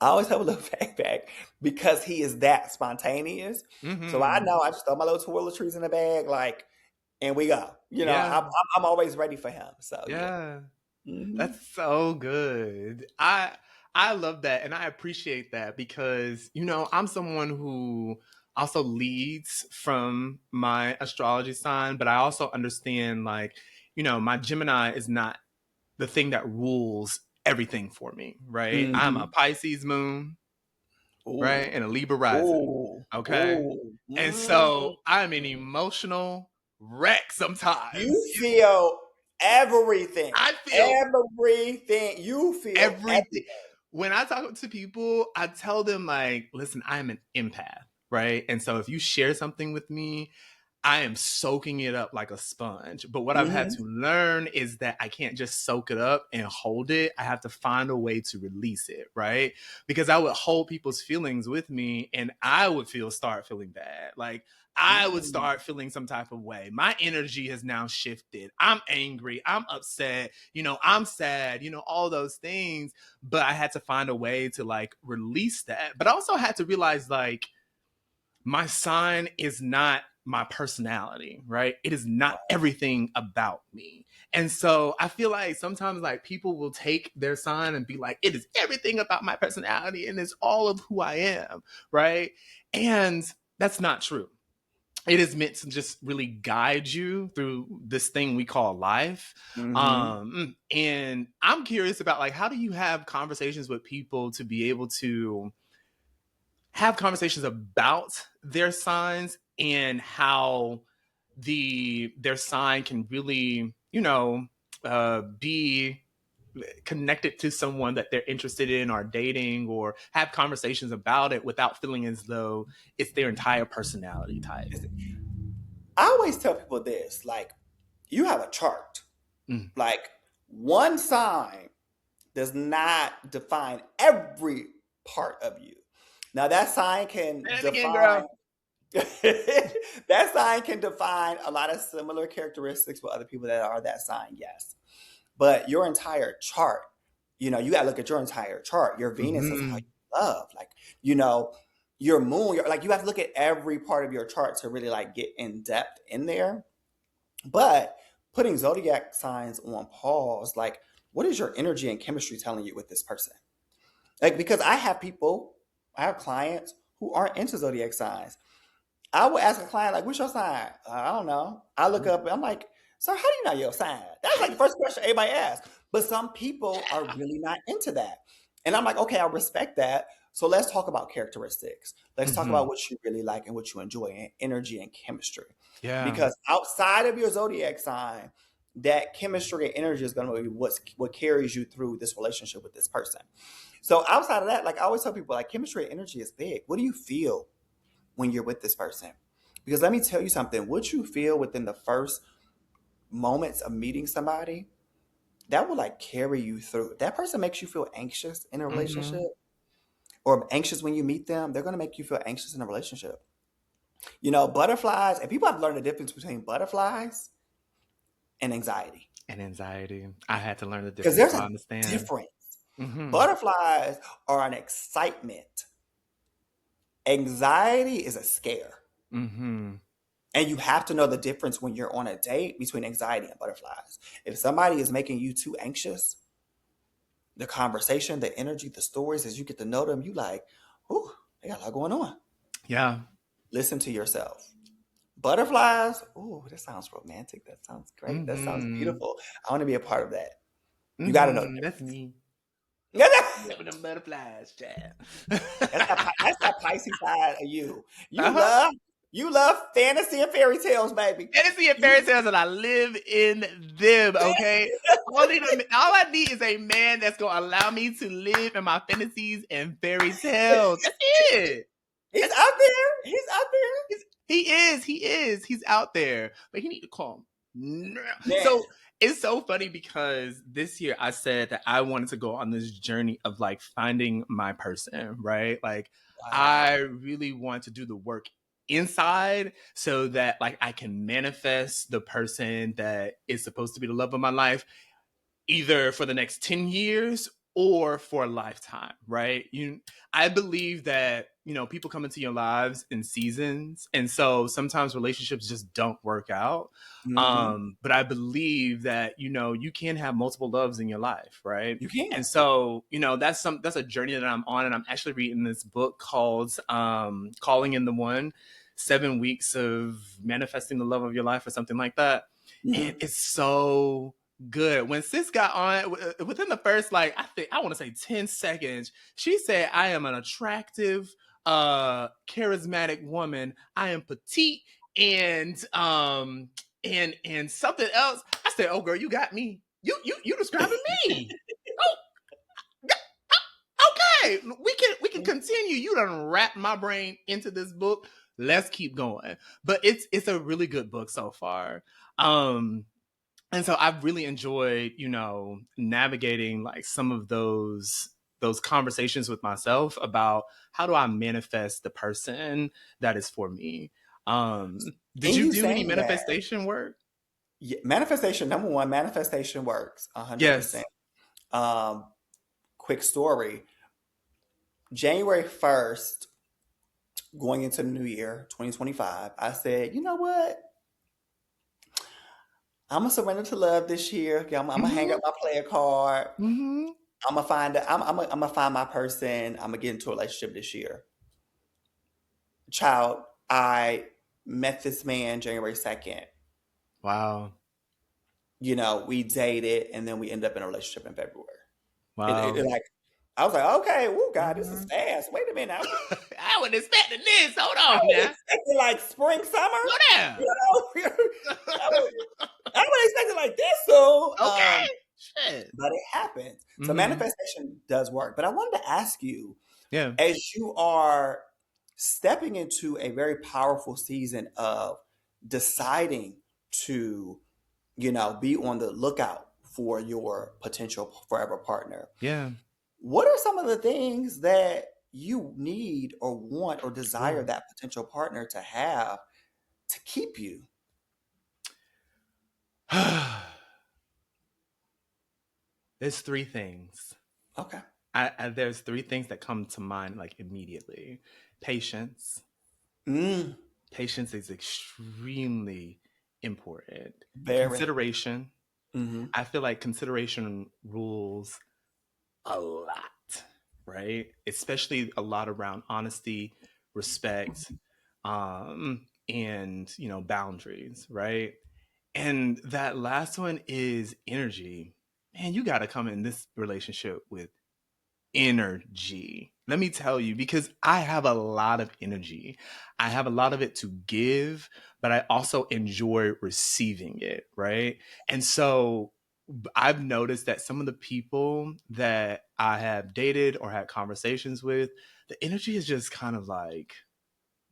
Speaker 2: I always have a little backpack because he is that spontaneous. So I
Speaker 1: Mm-hmm.
Speaker 2: know I just throw my little toiletries in the bag, like, and we go.
Speaker 1: Yeah.
Speaker 2: I'm always ready for him. So yeah.
Speaker 1: Yeah.
Speaker 2: Hmm.
Speaker 1: That's so good. I love that and I appreciate that because I'm someone who also leads from my astrology sign, but I also understand like, my Gemini is not the thing that rules everything for me, right? I'm a
Speaker 2: Hmm.
Speaker 1: Pisces moon, right?
Speaker 2: Ooh,
Speaker 1: And a Libra rising.
Speaker 2: ooh,
Speaker 1: Okay?
Speaker 2: ooh.
Speaker 1: And so
Speaker 2: Mm.
Speaker 1: I'm an emotional wreck sometimes.
Speaker 2: You feel everything.
Speaker 1: I feel
Speaker 2: Everything. You feel
Speaker 1: everything.
Speaker 2: everything.
Speaker 1: When I talk to people, I tell them like, listen, I'm an empath, right? And so if you share something with me, I am soaking it up like a sponge. But what I've had to
Speaker 2: Hmm.
Speaker 1: learn is that I can't just soak it up and hold it. I have to find a way to release it, right? Because I would hold people's feelings with me and I would start feeling bad. Like I would
Speaker 2: Mm.
Speaker 1: start feeling some type of way. My energy has now shifted. I'm angry. I'm upset. I'm sad, all those things. But I had to find a way to like release that. But I also had to realize like, my sign is not my personality, right? It is not everything about me. And so I feel like sometimes like people will take their sign and be like, it is everything about my personality and it's all of who I am, right? And that's not true. It is meant to just really guide you through this thing we call life.
Speaker 2: Hmm.
Speaker 1: And I'm curious about like how do you have conversations with people to be able to have conversations about their signs and how their sign can really be connected to someone that they're interested in or dating or have conversations about it without feeling as though it's their entire personality type.
Speaker 2: I always tell people this, like, you have a chart.
Speaker 1: Mm.
Speaker 2: Like, one sign does not define every part of you. Now, that sign can
Speaker 1: Say it again,
Speaker 2: define
Speaker 1: girl.
Speaker 2: that sign can define a lot of similar characteristics with other people that are that sign, yes. But your entire chart, you got to look at your entire chart. Your Venus is how
Speaker 1: Mm-hmm.
Speaker 2: you love. Like, you know, your moon, like, you have to look at every part of your chart to really, like, get in depth in there. But putting zodiac signs on pause, like what is your energy and chemistry telling you with this person? Like, because I have clients who aren't into zodiac signs. I would ask a client, like, what's your sign? I don't know. I look up, I'm like, sir, how do you know your sign? That's like the first question everybody asks. But some people are really not into that. And I'm like, okay, I respect that. So let's talk about characteristics. Let's talk
Speaker 1: Mm-hmm.
Speaker 2: about what you really like and what you enjoy, and energy and chemistry.
Speaker 1: Yeah.
Speaker 2: Because outside of your zodiac sign, that chemistry and energy is going to be what carries you through this relationship with this person. So outside of that, like I always tell people, like chemistry and energy is big. What do you feel when you're with this person? Because let me tell you something, what you feel within the first moments of meeting somebody, that will like carry you through. That person makes you feel anxious in a
Speaker 1: Mm-hmm.
Speaker 2: relationship, or anxious when you meet them, they're going to make you feel anxious in a relationship. You know, butterflies, and people have learned the difference between butterflies and anxiety.
Speaker 1: And anxiety. I had to learn the
Speaker 2: Because
Speaker 1: difference,
Speaker 2: there's
Speaker 1: so I
Speaker 2: a
Speaker 1: understand.
Speaker 2: difference.
Speaker 1: Mm-hmm.
Speaker 2: Butterflies are an excitement. Anxiety is a scare.
Speaker 1: Mm-hmm.
Speaker 2: And you have to know the difference when you're on a date between anxiety and butterflies. If somebody is making you too anxious, the conversation, the energy, the stories, as you get to know them, you like, ooh, they got a lot going on.
Speaker 1: Yeah.
Speaker 2: Listen to yourself. Butterflies, ooh, that sounds romantic. That sounds great. That sounds
Speaker 1: Mm-hmm.
Speaker 2: beautiful. I want to be a part of that. You got to know the
Speaker 1: Mm-hmm. That's
Speaker 2: difference.
Speaker 1: me. Loving them butterflies, child.
Speaker 2: That's that Pisces side of you. You
Speaker 1: Uh-huh.
Speaker 2: love you love fantasy and fairy tales, baby.
Speaker 1: Fantasy and fairy
Speaker 2: You
Speaker 1: tales, and I live in them. Okay, all I need is a man that's gonna allow me to live in my fantasies and fairy tales. That's it.
Speaker 2: He's
Speaker 1: That's
Speaker 2: out there. He's out there.
Speaker 1: he's out there, but he need to calm.
Speaker 2: Man.
Speaker 1: So it's so funny because this year I said that I wanted to go on this journey of like finding my person, right? Like I
Speaker 2: Wow.
Speaker 1: really want to do the work inside so that like I can manifest the person that is supposed to be the love of my life either for the next 10 years or for a lifetime, right? I believe that, people come into your lives in seasons. And so sometimes relationships just don't work out.
Speaker 2: Hmm.
Speaker 1: But I believe that, you can have multiple loves in your life, right?
Speaker 2: You can.
Speaker 1: And so, that's a journey that I'm on. And I'm actually reading this book called Calling in the One, 7 weeks of manifesting the love of your life or something like that. And
Speaker 2: Hmm.
Speaker 1: it's so good. When sis got on, within the first like I want to say 10 seconds, she said, I am an attractive, charismatic woman. I am petite and something else. I said, oh girl, you got me. You describing me. Oh, okay. We can continue. You done wrap my brain into this book. Let's keep going. But it's a really good book so far. And so I've really enjoyed, navigating like some of those conversations with myself about how do I manifest the person that is for me. Did
Speaker 2: And
Speaker 1: you
Speaker 2: you
Speaker 1: do any
Speaker 2: saying that,
Speaker 1: manifestation work?
Speaker 2: yeah, manifestation, number one, manifestation works
Speaker 1: Yes.
Speaker 2: 100%. Um, quick story. January 1st, going into the new year, 2025, I said, you know what? I'm gonna surrender to love this year. Okay, I'm gonna hang
Speaker 1: Mm-hmm.
Speaker 2: up my player card.
Speaker 1: Mm-hmm.
Speaker 2: I'm gonna find my person. I'm gonna get into a relationship this year. Child, I met this man January 2nd.
Speaker 1: Wow.
Speaker 2: You know, we dated and then we ended up in a relationship in February. It
Speaker 1: Wow.
Speaker 2: like I was like, okay, oh God, this is
Speaker 1: Mm-hmm.
Speaker 2: fast. Wait a minute,
Speaker 1: I wasn't expecting this. Hold
Speaker 2: I
Speaker 1: on
Speaker 2: was
Speaker 1: now.
Speaker 2: expecting like spring, summer.
Speaker 1: Slow
Speaker 2: You
Speaker 1: down.
Speaker 2: know, I was expecting like this. So,
Speaker 1: Okay. Shit.
Speaker 2: but it happens. So
Speaker 1: Mm-hmm.
Speaker 2: manifestation does work. But I wanted to ask you,
Speaker 1: Yeah.
Speaker 2: as you are stepping into a very powerful season of deciding to, be on the lookout for your potential forever partner,
Speaker 1: Yeah.
Speaker 2: what are some of the things that you need or want or desire
Speaker 1: Ooh.
Speaker 2: that potential partner to have to keep you?
Speaker 1: There's three things.
Speaker 2: Okay.
Speaker 1: There's three things that come to mind like immediately. Patience.
Speaker 2: Mm,
Speaker 1: Patience is extremely, important.
Speaker 2: Very.
Speaker 1: Consideration.
Speaker 2: Mm-hmm.
Speaker 1: I feel like consideration rules a lot, right? Especially a lot around honesty, respect, and boundaries, right? And that last one is energy. Man, you got to come in this relationship with energy. Let me tell you, because I have a lot of energy. I have a lot of it to give, but I also enjoy receiving it, right? And so I've noticed that some of the people that I have dated or had conversations with, the energy is just kind of like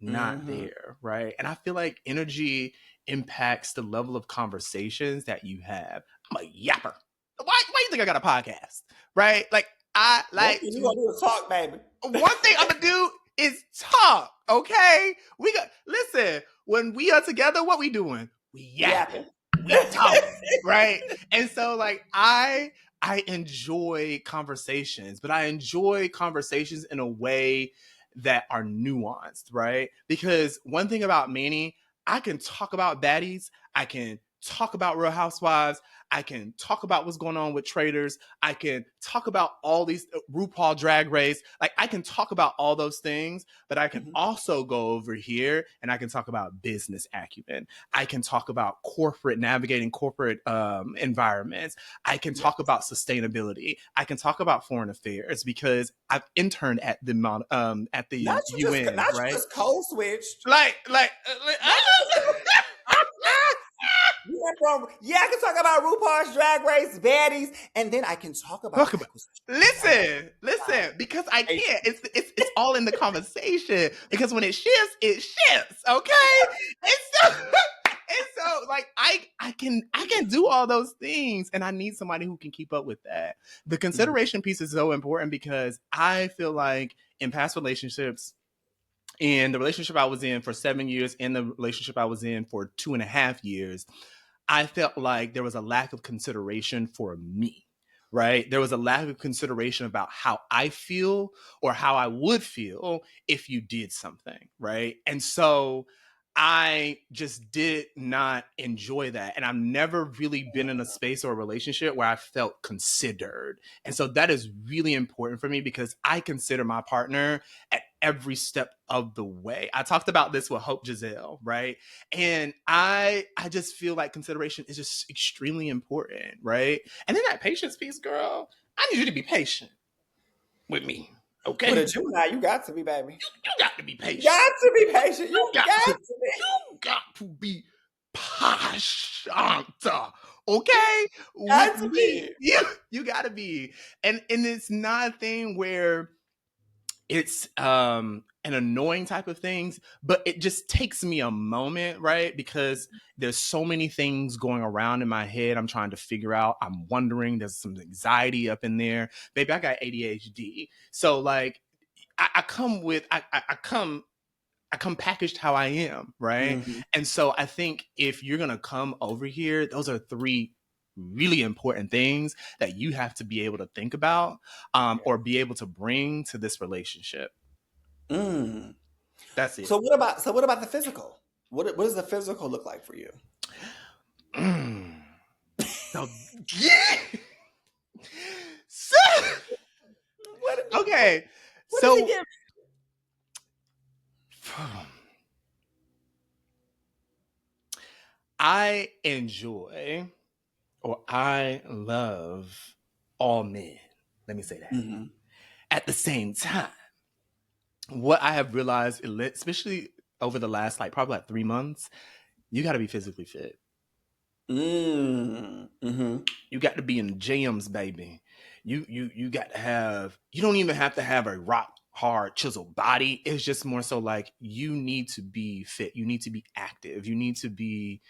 Speaker 1: not
Speaker 2: Mm-hmm.
Speaker 1: there, right? And I feel like energy impacts the level of conversations that you have. I'm a yapper. Why you think I got a podcast, right? Like I
Speaker 2: One
Speaker 1: like
Speaker 2: thing you gonna
Speaker 1: to.
Speaker 2: do is talk, baby.
Speaker 1: One thing I'm gonna do is talk. Okay, we got listen. When we are together, what we doing? We yapping.
Speaker 2: Yapping.
Speaker 1: We talking, right? And so, like, I enjoy conversations, but I enjoy conversations in a way that are nuanced, right? Because one thing about Manny, I can talk about baddies. I can talk about Real Housewives. I can talk about what's going on with traders. I can talk about all these RuPaul Drag Race. Like I can talk about all those things, but I can
Speaker 2: Mm-hmm.
Speaker 1: also go over here and I can talk about business acumen. I can talk about corporate navigating corporate environments. I can
Speaker 2: Yeah.
Speaker 1: talk about sustainability. I can talk about foreign affairs because I've interned at the
Speaker 2: Not
Speaker 1: UN,
Speaker 2: you
Speaker 1: right?
Speaker 2: just cold switched.
Speaker 1: Like
Speaker 2: Not you just we went from I can talk about RuPaul's Drag Race baddies, and then I can talk about
Speaker 1: talk about.
Speaker 2: acquisition,
Speaker 1: Listen, because I can't. It's all in the conversation. Because when it shifts. Okay, and so and so like I can do all those things, and I need somebody who can keep up with that. The
Speaker 2: Mhm.
Speaker 1: consideration piece is so important because I feel like in past relationships, in the relationship I was in for 7 years, and the relationship I was in for 2.5 years, I felt like there was a lack of consideration for me, right? There was a lack of consideration about how I feel or how I would feel if you did something, right? And so I just did not enjoy that. And I've never really been in a space or a relationship where I felt considered. And so that is really important for me because I consider my partner at every step of the way. I talked about this with Hope Giselle, right? And I just feel like consideration is just extremely important, right? And then that patience piece, girl, I need you to be patient with me. Okay?
Speaker 2: With a Gemini, you got to be, baby.
Speaker 1: You got to be
Speaker 2: You
Speaker 1: patient.
Speaker 2: got to be patient.
Speaker 1: You
Speaker 2: You
Speaker 1: got
Speaker 2: got
Speaker 1: to
Speaker 2: to be.
Speaker 1: you got to be patient. Okay? With
Speaker 2: Got to
Speaker 1: me.
Speaker 2: be.
Speaker 1: You gotta be. And it's not a thing where it's an annoying type of things, but it just takes me a moment, right? Because there's so many things going around in my head I'm trying to figure out. I'm wondering, there's some anxiety up in there. Baby, I got ADHD. So like I come with I come packaged how I am, right?
Speaker 2: Mm-hmm.
Speaker 1: And so I think if you're gonna come over here, those are three really important things that you have to be able to think about
Speaker 2: Yeah.
Speaker 1: or be able to bring to this relationship.
Speaker 2: Mm.
Speaker 1: That's it.
Speaker 2: So what about the physical? What does the physical look like for you?
Speaker 1: Mm. So, yeah. So,
Speaker 2: What what,
Speaker 1: okay.
Speaker 2: what does he
Speaker 1: So
Speaker 2: give?
Speaker 1: I enjoy or I love all men. Let me say that.
Speaker 2: Mm-hmm.
Speaker 1: At the same time, what I have realized, especially over the last like probably like 3 months, you got to be physically fit.
Speaker 2: Mm-hmm.
Speaker 1: You got to be in the gyms, baby. You got to have. You don't even have to have a rock hard chiseled body. It's just more so like you need to be fit. You need to be active. You need to be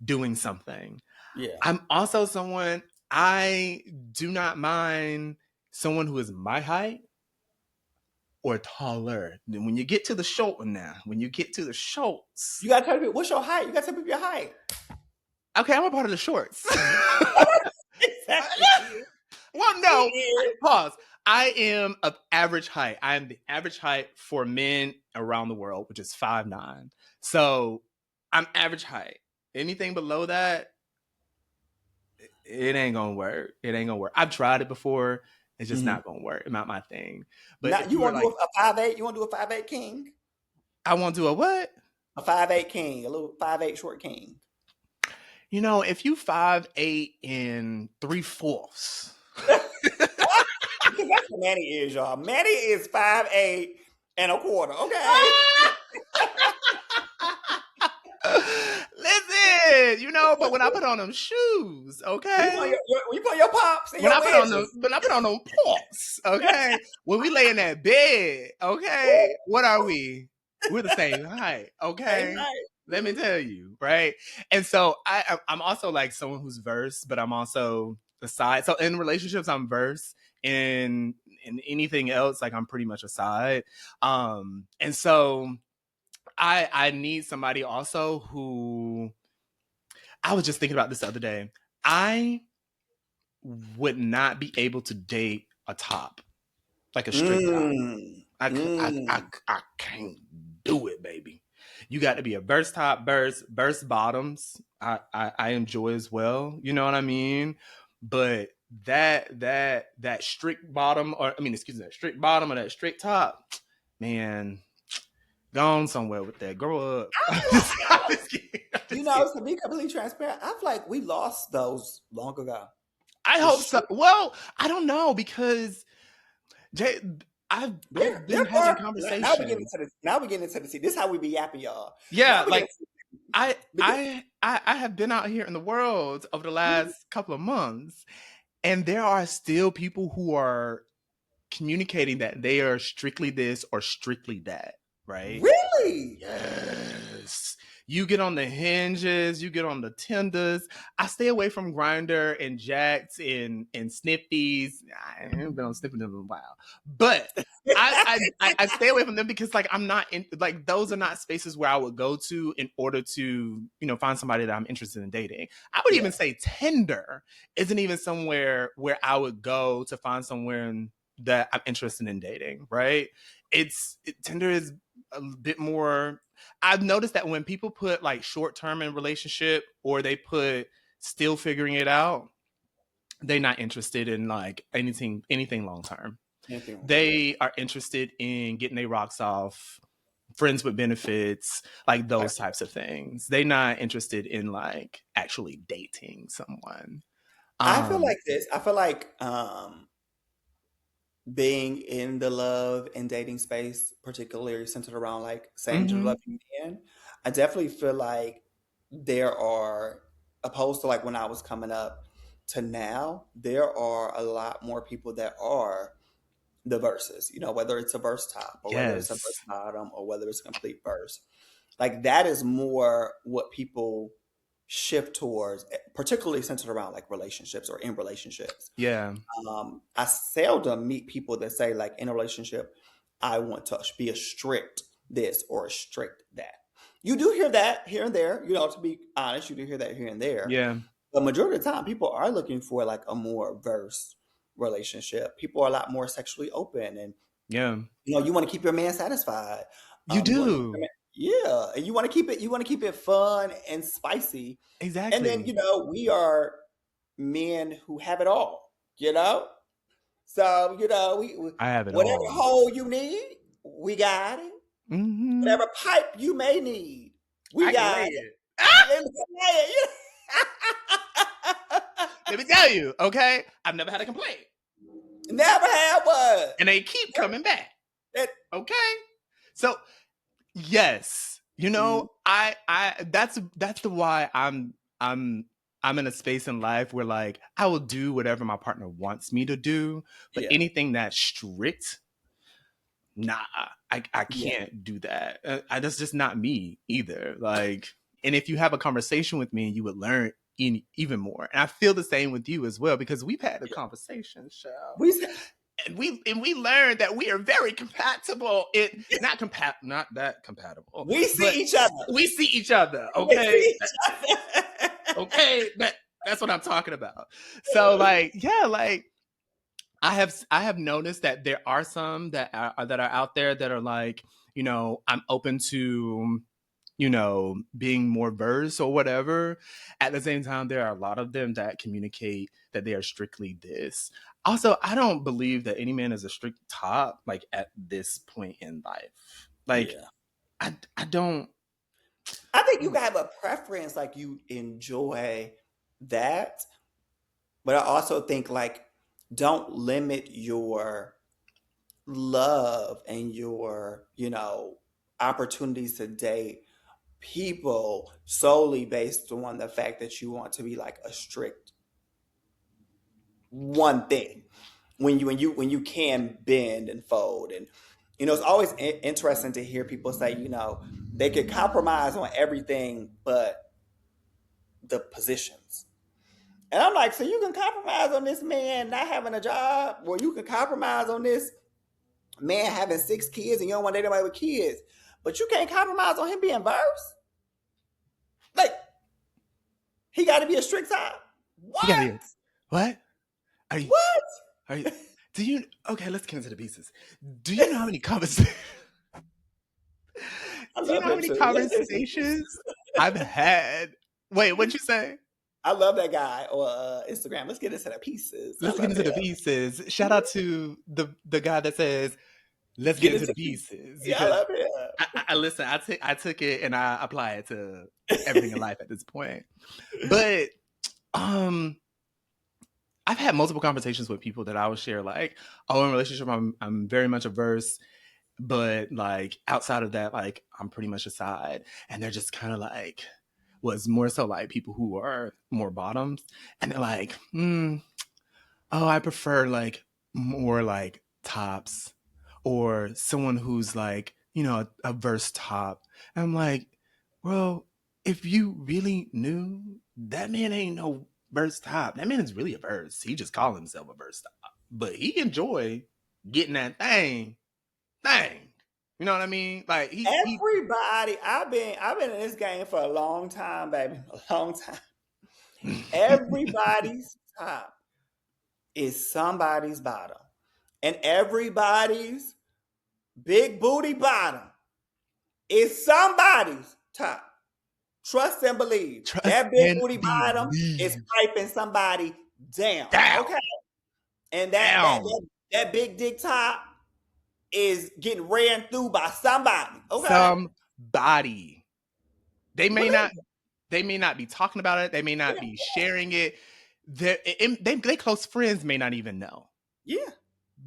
Speaker 1: doing something.
Speaker 2: Yeah.
Speaker 1: I'm also someone I do not mind someone who is my height or taller. Then when you get to the shoulder now, when you get to the shorts,
Speaker 2: You gotta tell people what's your height. You gotta tell people your height.
Speaker 1: okay, I'm a part of the shorts.
Speaker 2: Exactly.
Speaker 1: Well,
Speaker 2: He
Speaker 1: no,
Speaker 2: is.
Speaker 1: pause. I am of average height. I am the average height for men around the world, which is 5'9". So I'm average height. Anything below that, it ain't gonna work. It ain't gonna work. I've tried it before. It's just
Speaker 2: Mm-hmm.
Speaker 1: not gonna work. It's not my thing. But
Speaker 2: Now
Speaker 1: if
Speaker 2: you
Speaker 1: you were
Speaker 2: want to do
Speaker 1: like,
Speaker 2: a 5'8"? You want to do a 5'8" king?
Speaker 1: I want to do a what?
Speaker 2: A 5'8" king, a little 5'8" short king.
Speaker 1: If you 5'8" and 3/4.
Speaker 2: Because that's what Manny is, y'all. Manny is 5'8" and a quarter. Okay.
Speaker 1: Listen, but when I put on them shoes,
Speaker 2: When you put
Speaker 1: okay?
Speaker 2: your pops and
Speaker 1: When
Speaker 2: your
Speaker 1: I put on them,
Speaker 2: wedges.
Speaker 1: when I put on them pumps, okay? When we lay in that bed,
Speaker 2: Ooh,
Speaker 1: okay? What are we? We're the same height,
Speaker 2: same
Speaker 1: okay?
Speaker 2: night.
Speaker 1: Let me tell you, right? And so I'm also like someone who's versed, but I'm also the side. So in relationships, I'm versed. In anything else, like I'm pretty much a side. And so I need somebody also who I was just thinking about this the other day. I would not be able to date a top, like a straight top.
Speaker 2: Mm,
Speaker 1: I
Speaker 2: mm.
Speaker 1: can't do it, baby. You got to be a burst top, burst bottoms. I enjoy as well. You know what I mean? But that strict bottom, or I mean, excuse me, that strict bottom or that strict top, man, gone somewhere with that. Grow up.
Speaker 2: I
Speaker 1: I'm
Speaker 2: feel
Speaker 1: just,
Speaker 2: like,
Speaker 1: I'm just kidding. I'm just kidding.
Speaker 2: to be completely transparent, I feel like we lost those long ago.
Speaker 1: I
Speaker 2: The
Speaker 1: hope so.
Speaker 2: strict,
Speaker 1: Well, I don't know because Jay, I've been having
Speaker 2: now we get
Speaker 1: conversations.
Speaker 2: into this. Now we get into the. This is how we be yapping, y'all. Now
Speaker 1: Yeah,
Speaker 2: we get
Speaker 1: like
Speaker 2: into
Speaker 1: I
Speaker 2: because
Speaker 1: I I have been out here in the world over the
Speaker 2: Mhm.
Speaker 1: last couple of months, and there are still people who are communicating that they are strictly this or strictly that, right?
Speaker 2: Really.
Speaker 1: Yes. You get on the hinges, you get on the tenders. I stay away from Grinder and Jacks and Sniffies. I haven't been on Sniffies in a while, but I stay away from them because like I'm not in like those are not spaces where I would go to in order to find somebody that I'm interested in dating. I would
Speaker 2: Yeah.
Speaker 1: even say Tinder isn't even somewhere where I would go to find someone that I'm interested in dating. Right? Tinder is a bit more. I've noticed that when people put like short term in relationship or they put still figuring it out, they're not interested in like anything long term.
Speaker 2: Anything wrong? Yeah.
Speaker 1: They are interested in getting their rocks off, friends with benefits, like
Speaker 2: I,
Speaker 1: those types of things. They're not interested in like actually dating someone.
Speaker 2: I feel
Speaker 1: Um,
Speaker 2: like this. I feel like being in the love and dating space, particularly centered around like same gender
Speaker 1: mhm.
Speaker 2: loving men, I definitely feel like there are, opposed to like when I was coming up to now, there are a lot more people that are the verses, whether it's a verse top or whether it's a verse
Speaker 1: Yes.
Speaker 2: bottom or whether it's a complete verse. Like that is more what people shift towards, particularly centered around like relationships or in relationships.
Speaker 1: Yeah.
Speaker 2: I seldom meet people that say like in a relationship, I want to be a strict this or a strict that. You do hear that here and there, to be honest, you do hear that here and there.
Speaker 1: Yeah.
Speaker 2: The majority of the time, people are looking for like a more verse relationship. People are a lot more sexually open, and
Speaker 1: Yeah.
Speaker 2: you want to keep your man satisfied.
Speaker 1: You
Speaker 2: You want to keep your
Speaker 1: do.
Speaker 2: man, yeah, and you want to keep it fun and spicy. And then
Speaker 1: Exactly.
Speaker 2: we are men who have it all. You know, so
Speaker 1: I have it
Speaker 2: whatever
Speaker 1: all.
Speaker 2: hole you need, we got it.
Speaker 1: Hmm.
Speaker 2: Whatever pipe you may need, we
Speaker 1: I can lay
Speaker 2: got it.
Speaker 1: it. Ah!
Speaker 2: Yeah, we can lay it.
Speaker 1: Let me tell you, okay? I've never had a complaint.
Speaker 2: Never had one.
Speaker 1: And they keep coming back.
Speaker 2: That,
Speaker 1: Okay? So yes,
Speaker 2: mm,
Speaker 1: I that's the why I'm in a space in life where like I will do whatever my partner wants me to do, but
Speaker 2: yeah,
Speaker 1: anything that's strict, nah, I
Speaker 2: yeah,
Speaker 1: can't do that. That's just not me either. Like, and if you have a conversation with me, you would learn even more. And I feel the same with you as well because we've had a
Speaker 2: yeah.
Speaker 1: conversation, Shell,
Speaker 2: We said,
Speaker 1: and we learned that we are very compatible. Not that compatible,
Speaker 2: we
Speaker 1: but
Speaker 2: see each other.
Speaker 1: we see each other.
Speaker 2: We
Speaker 1: Okay,
Speaker 2: see each other.
Speaker 1: okay, that's what I'm talking about. So like, yeah, like I have noticed that there are some that are out there that are like, I'm open to being more versed or whatever. At the same time, there are a lot of them that communicate that they are strictly this. Also, I don't believe that any man is a strict top, like at this point in life. Like,
Speaker 2: Yeah.
Speaker 1: I don't.
Speaker 2: I think you can have a preference, like you enjoy that, but I also think like don't limit your love and your, opportunities to date people solely based on the fact that you want to be like a strict one thing. When you can bend and fold, and it's always interesting to hear people say, they could compromise on everything but the positions. And I'm like, so you can compromise on this man not having a job, or you can compromise on this man having 6 kids and you don't want to date anybody with kids, but you can't compromise on him being verse. Like, he got to be a strict type.
Speaker 1: You gotta
Speaker 2: What?
Speaker 1: be what? Are you?
Speaker 2: What?
Speaker 1: Are you? Do you? Okay, let's get into the pieces. Do you know how many conversations?
Speaker 2: I
Speaker 1: Do you
Speaker 2: love
Speaker 1: know how
Speaker 2: him
Speaker 1: many
Speaker 2: too. Let's get into the
Speaker 1: conversations
Speaker 2: pieces.
Speaker 1: I've had? Wait, what'd you say?
Speaker 2: I love that guy on Instagram. Let's get into the pieces. I
Speaker 1: Let's get
Speaker 2: love
Speaker 1: into the
Speaker 2: him.
Speaker 1: pieces. Shout out to the guy that says, "Let's get
Speaker 2: Get
Speaker 1: into
Speaker 2: into
Speaker 1: the
Speaker 2: the pieces.
Speaker 1: pieces,"
Speaker 2: Yeah, I
Speaker 1: because
Speaker 2: love
Speaker 1: I listen. I took it and I apply it to everything in life at this point. But um, I've had multiple conversations with people that I would share like, "Oh, in a relationship, I'm very much averse." But like outside of that, like I'm pretty much a side, and they're just kind of like, was more so like people who are more bottoms, and they're like, oh, I prefer like more like tops, or someone who's like, a verse top. And I'm like, well, if you really knew, that man ain't no verse top. That man is really a verse. He just call himself a verse top, but he enjoy getting that thing. You know what I mean? Like he
Speaker 2: Everybody, I've been in this game for a long time, baby. A long time. Everybody's top is somebody's bottom. And everybody's big booty bottom is somebody's top. Trust and believe.
Speaker 1: trust
Speaker 2: That big
Speaker 1: and
Speaker 2: booty bottom is
Speaker 1: believe.
Speaker 2: piping somebody down.
Speaker 1: Down,
Speaker 2: Okay. And that that
Speaker 1: down.
Speaker 2: that, that big dick top is getting ran through by somebody. Okay.
Speaker 1: Somebody. They may
Speaker 2: Believe
Speaker 1: not they may not be talking about it. They may not
Speaker 2: it.
Speaker 1: be sharing it. They close friends may not even know,
Speaker 2: Yeah.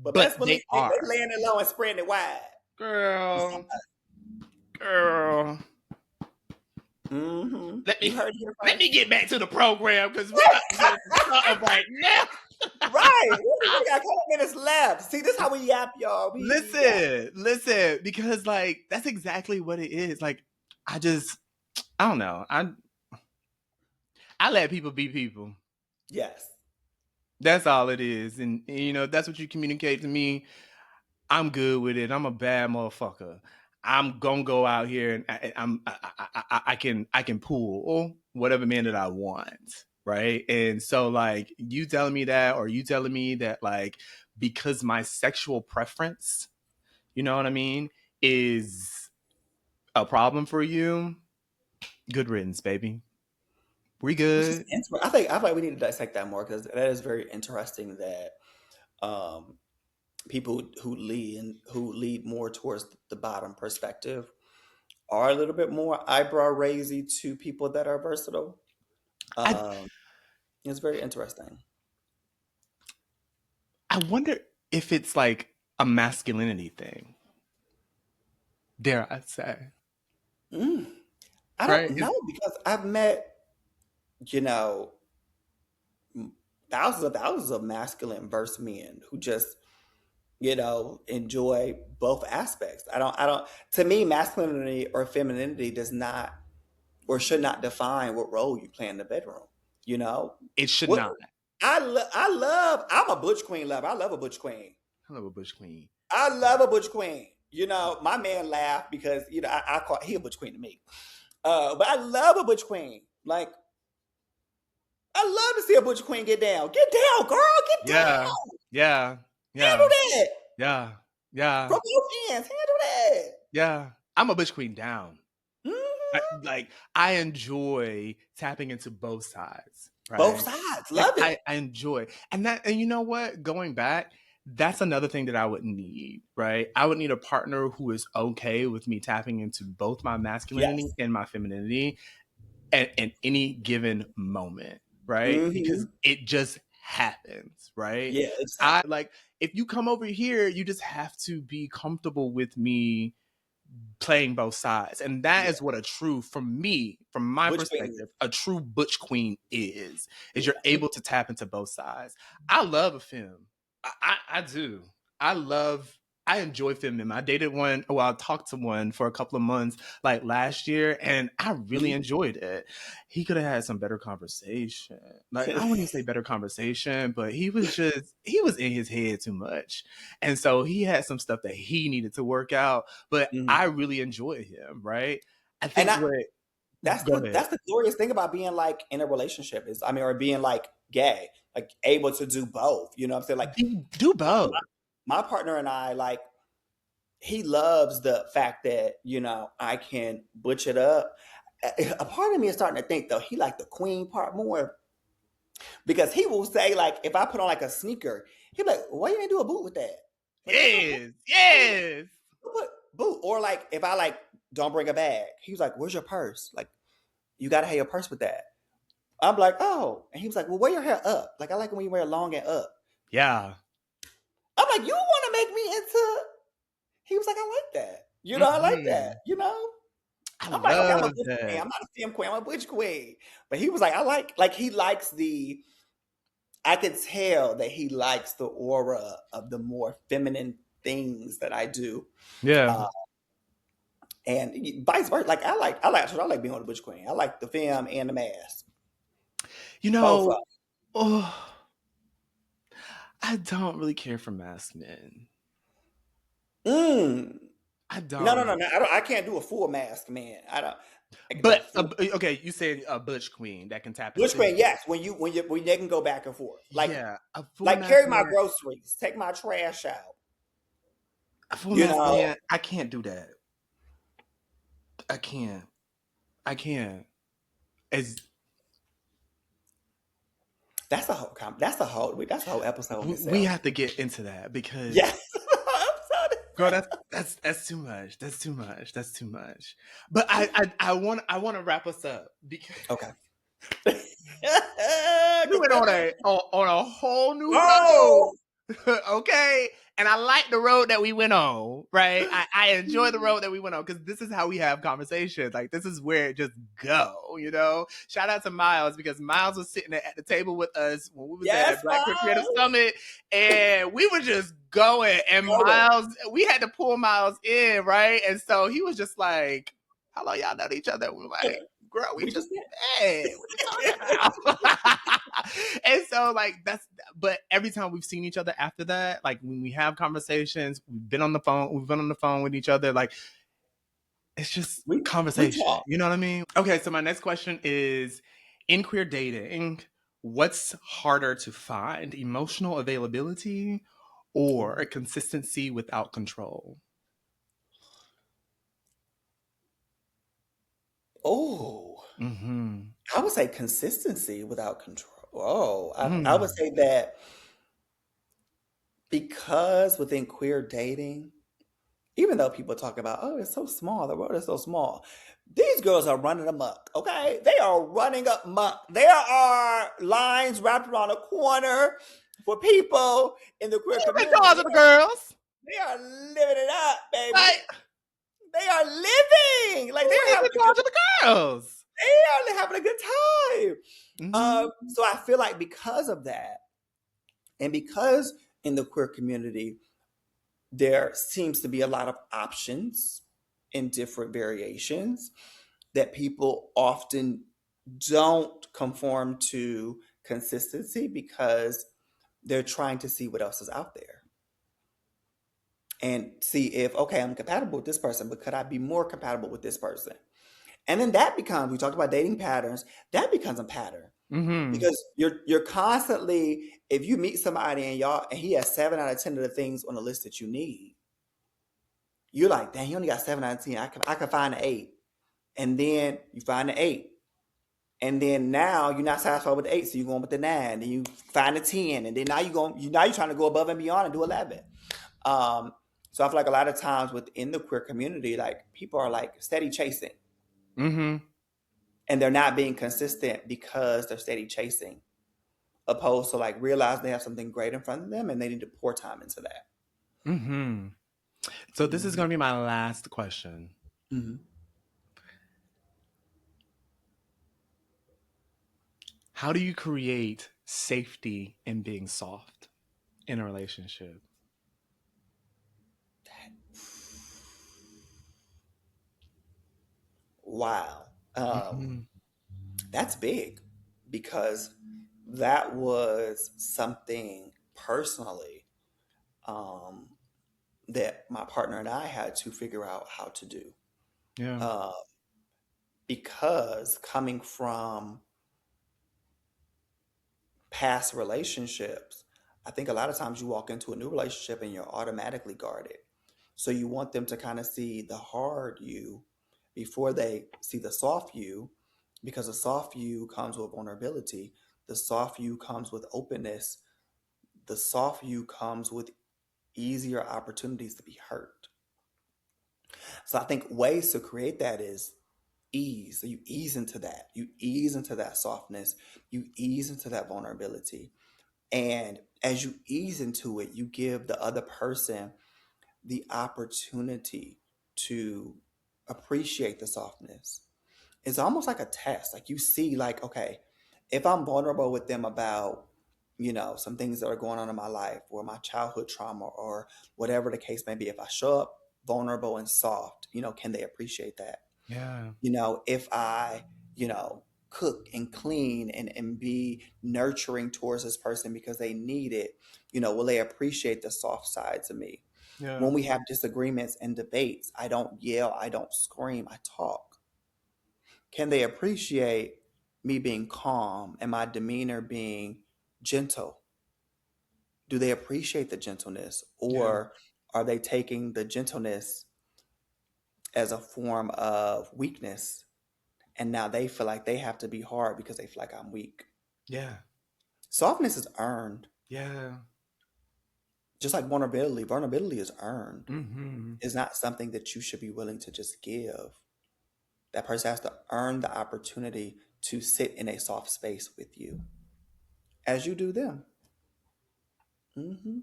Speaker 2: But
Speaker 1: but
Speaker 2: best believe
Speaker 1: they
Speaker 2: they
Speaker 1: are.
Speaker 2: laying it low and spreading it wide.
Speaker 1: Girl, girl.
Speaker 2: Mm-hmm.
Speaker 1: Let
Speaker 2: You
Speaker 1: me
Speaker 2: heard it here
Speaker 1: let me
Speaker 2: first.
Speaker 1: get back to the program because we about to get into something right now.
Speaker 2: Right. We got a couple minutes left. See, this is how we yap, y'all. We yap.
Speaker 1: Listen, because like that's exactly what it is. Like I don't know. I let people be people.
Speaker 2: Yes.
Speaker 1: That's all it is. And if that's what you communicate to me, I'm good with it. I'm a bad motherfucker. I'm gonna go out here and I can pull whatever man that I want, right? And so like you telling me that, or you telling me that like because my sexual preference, you know what I mean, is a problem for you. Good riddance, baby. We
Speaker 2: Which is
Speaker 1: good.
Speaker 2: interesting. I think we need to dissect that more because that is very interesting that um, people who lead more towards the bottom perspective are a little bit more eyebrow raisy to people that are versatile.
Speaker 1: I
Speaker 2: Um, it's very interesting.
Speaker 1: I wonder if it's like a masculinity thing. Dare I say,
Speaker 2: Mm, I don't
Speaker 1: right?
Speaker 2: know because I've met, you know, thousands of masculine verse men who just, enjoy both aspects. I don't, to me, masculinity or femininity does not or should not define what role you play in the bedroom. You know,
Speaker 1: It should
Speaker 2: what
Speaker 1: not.
Speaker 2: I'm a butch queen lover. I love a butch queen.
Speaker 1: Hello, Bush Queen.
Speaker 2: I love a butch queen. My man laughed because I call he a butch queen to me. But I love a butch queen. Like I love to see a butch queen get down. Get down, girl. Get
Speaker 1: Yeah,
Speaker 2: down.
Speaker 1: yeah,
Speaker 2: Handle
Speaker 1: yeah,
Speaker 2: that
Speaker 1: yeah, yeah,
Speaker 2: from both ends. Handle that.
Speaker 1: yeah. I'm a Bush Queen down.
Speaker 2: Mhm.
Speaker 1: Like I enjoy tapping into both sides,
Speaker 2: Both
Speaker 1: right?
Speaker 2: sides.
Speaker 1: Like
Speaker 2: Love it.
Speaker 1: I enjoy, and you know what? Going back, that's another thing that I would need, right? I would need a partner who is okay with me tapping into both my masculinity
Speaker 2: Yes.
Speaker 1: and my femininity at any given moment, right?
Speaker 2: Mm-hmm.
Speaker 1: Because it just happens, right?
Speaker 2: Yeah, exactly.
Speaker 1: I like if you come over here, you just have to be comfortable with me playing both sides. And that
Speaker 2: Yeah.
Speaker 1: is what a true, from me, from my
Speaker 2: Which queen?
Speaker 1: perspective, a true butch queen is
Speaker 2: Yeah.
Speaker 1: you're able to tap into both sides. I love a film. I do. I love I enjoy filming. I dated one, well, I talked to one for a couple of months like last year, and I really
Speaker 2: Mhm.
Speaker 1: enjoyed it. He could have had some better conversation. Like, I wouldn't even say better conversation, but he was in his head too much. And so he had some stuff that he needed to work out, but
Speaker 2: Mhm.
Speaker 1: I really enjoy him, right? I
Speaker 2: And
Speaker 1: think what go ahead.
Speaker 2: that's the glorious thing about being like in a relationship is, I mean, or being like gay, like able to do both. You know what I'm saying? Like
Speaker 1: Do both.
Speaker 2: my partner and I, like, he loves the fact that, I can butch it up. A part of me is starting to think though he like the queen part more, because he will say, like, if I put on like a sneaker, he'll be like, why you ain't do a boot with that? Like, that's so cool.
Speaker 1: Yes, yes.
Speaker 2: Put boot. Or like if I like don't bring a bag, he was like, where's your purse? Like, you gotta have your purse with that. I'm like, oh. And he was like, well, wear your hair up. Like, I like it when you wear it long and up.
Speaker 1: Yeah.
Speaker 2: I'm like, you want to make me into. He was like, I like that. I like that.
Speaker 1: Mhm. I
Speaker 2: I'm like, okay, I'm a
Speaker 1: love
Speaker 2: butch queen.
Speaker 1: that.
Speaker 2: I'm not a femme queen. I'm a butch queen. But he was like, like, he likes the. I could tell that he likes the aura of the more feminine things that I do.
Speaker 1: Yeah.
Speaker 2: Uh, and vice versa. Like, I like being on the butch queen. I like the femme and the mask.
Speaker 1: You
Speaker 2: Both of
Speaker 1: know, oh, I don't really care for masked men.
Speaker 2: them.
Speaker 1: I
Speaker 2: No, no, no,
Speaker 1: don't.
Speaker 2: no. I can't do a full mask, man. I don't. Like the
Speaker 1: But
Speaker 2: full
Speaker 1: okay, you said a butch queen that can tap
Speaker 2: Bush
Speaker 1: into
Speaker 2: Queen, yes. When they can go back and forth,
Speaker 1: yeah, a full
Speaker 2: like
Speaker 1: masked
Speaker 2: carry my
Speaker 1: man.
Speaker 2: groceries, take my trash out.
Speaker 1: A full
Speaker 2: You
Speaker 1: masked
Speaker 2: know,
Speaker 1: man. I can't do that. I can't. I can't. As
Speaker 2: that's the whole episode in
Speaker 1: we
Speaker 2: itself.
Speaker 1: have to get into that because
Speaker 2: Yes. Episode
Speaker 1: girl,
Speaker 2: itself.
Speaker 1: that's too much. That's too much. That's too much. But I want to wrap us up because
Speaker 2: Okay.
Speaker 1: we went on a whole new
Speaker 2: Oh.
Speaker 1: road. Okay. And I like the road that we went on, right? I enjoy the road that we went on because this is how we have conversations. Like this is where it just go. Shout out to Miles because Miles was sitting at the table with us when we was
Speaker 2: Yes,
Speaker 1: at Black Queer Creative
Speaker 2: Miles.
Speaker 1: Summit, and we were just going. And
Speaker 2: Going.
Speaker 1: Miles, we had to pull Miles in, right? And so he was just like, "How long y'all known each other?" We were like, "Girl, we
Speaker 2: We
Speaker 1: just
Speaker 2: just
Speaker 1: met. What you talking about?" And so like but every time we've seen each other after that, like when we have conversations, we've been on the phone with each other, like it's just
Speaker 2: we
Speaker 1: conversation.
Speaker 2: talk.
Speaker 1: You know what I mean? Okay, so my next question is in queer dating, what's harder to find? Emotional availability or a consistency without control?
Speaker 2: Oh,
Speaker 1: Mm-hmm.
Speaker 2: I would say consistency without control. Oh, I would
Speaker 1: Mm.
Speaker 2: say that because within queer dating, even though people talk about, oh, it's so small, the world is so small, these girls are running amok, okay? They are running amok. There are lines wrapped around a corner for people in the queer
Speaker 1: Keep it
Speaker 2: community.
Speaker 1: cars with the girls.
Speaker 2: They are living it up, baby.
Speaker 1: Like,
Speaker 2: They are living. Like, they're
Speaker 1: keep
Speaker 2: having
Speaker 1: it
Speaker 2: a good,
Speaker 1: cars with the girls.
Speaker 2: they are having a good time.
Speaker 1: Mm-hmm.
Speaker 2: So I feel like because of that, and because in the queer community, there seems to be a lot of options in different variations, that people often don't conform to consistency because they're trying to see what else is out there and see if, okay, I'm compatible with this person, but could I be more compatible with this person? And then that becomes, we talked about dating patterns, that becomes a pattern.
Speaker 1: Mm-hmm.
Speaker 2: Because you're constantly, if you meet somebody and he has 7 out of 10 of the things on the list that you need, you're like, dang, you only got 7 out of 10. I can find an 8. and then you find the 8. And then now you're not satisfied with the 8, so you're going with the 9. Then you find the 10, and then now you're trying to go above and beyond and do 11. Um, so I feel like a lot of times within the queer community, like people are like steady chasing,
Speaker 1: Mm-hmm.
Speaker 2: and they're not being consistent because they're steady chasing, opposed to like realize they have something great in front of them and they need to pour time into that.
Speaker 1: Mm-hmm. So this is
Speaker 2: Mm-hmm.
Speaker 1: going to be my last question.
Speaker 2: Mm-hmm.
Speaker 1: How do you create safety in being soft in a relationship?
Speaker 2: Wow.
Speaker 1: Mm-hmm.
Speaker 2: That's big because that was something personally um, that my partner and I had to figure out how to do.
Speaker 1: Yeah.
Speaker 2: Uh, because coming from past relationships, I think a lot of times you walk into a new relationship and you're automatically guarded. So you want them to kind of see the hard you before they see the soft you, because the soft you comes with vulnerability. The soft you comes with openness. The soft you comes with easier opportunities to be hurt. So I think ways to create that is ease. So you ease into that. You ease into that softness. You ease into that vulnerability. And as you ease into it, you give the other person the opportunity to appreciate the softness. It's almost like a test. Like you see, like, okay, if I'm vulnerable with them about, some things that are going on in my life or my childhood trauma or whatever the case may be, if I show up vulnerable and soft, can they appreciate that?
Speaker 1: Yeah.
Speaker 2: If I, cook and clean and be nurturing towards this person because they need it, will they appreciate the soft sides of me?
Speaker 1: Yeah.
Speaker 2: When we have disagreements and debates, I don't yell, I don't scream, I talk. Can they appreciate me being calm and my demeanor being gentle? Do they appreciate the gentleness,
Speaker 1: Yeah.
Speaker 2: or are they taking the gentleness as a form of weakness, and now they feel like they have to be hard because they feel like I'm weak?
Speaker 1: Yeah.
Speaker 2: Softness is earned,
Speaker 1: Yeah.
Speaker 2: just like vulnerability. Vulnerability is earned.
Speaker 1: Mm-hmm.
Speaker 2: It's not something that you should be willing to just give. That person has to earn the opportunity to sit in a soft space with you as you do them. Hmm.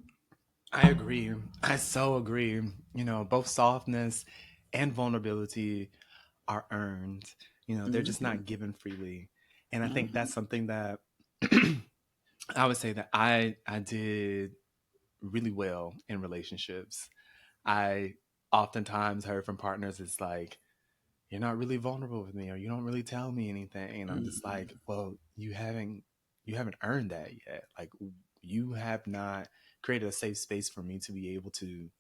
Speaker 1: I agree. I so agree. Both softness and vulnerability are earned. They're just
Speaker 2: Hmm.
Speaker 1: not given freely. And I think
Speaker 2: Hmm.
Speaker 1: that's something that I would say that I did really well in relationships. I oftentimes heard from partners, it's like, you're not really vulnerable with me, or you don't really tell me anything. And I'm just like,
Speaker 2: Hmm.
Speaker 1: well, you haven't earned that yet. Like, you have not created a safe space for me to be able to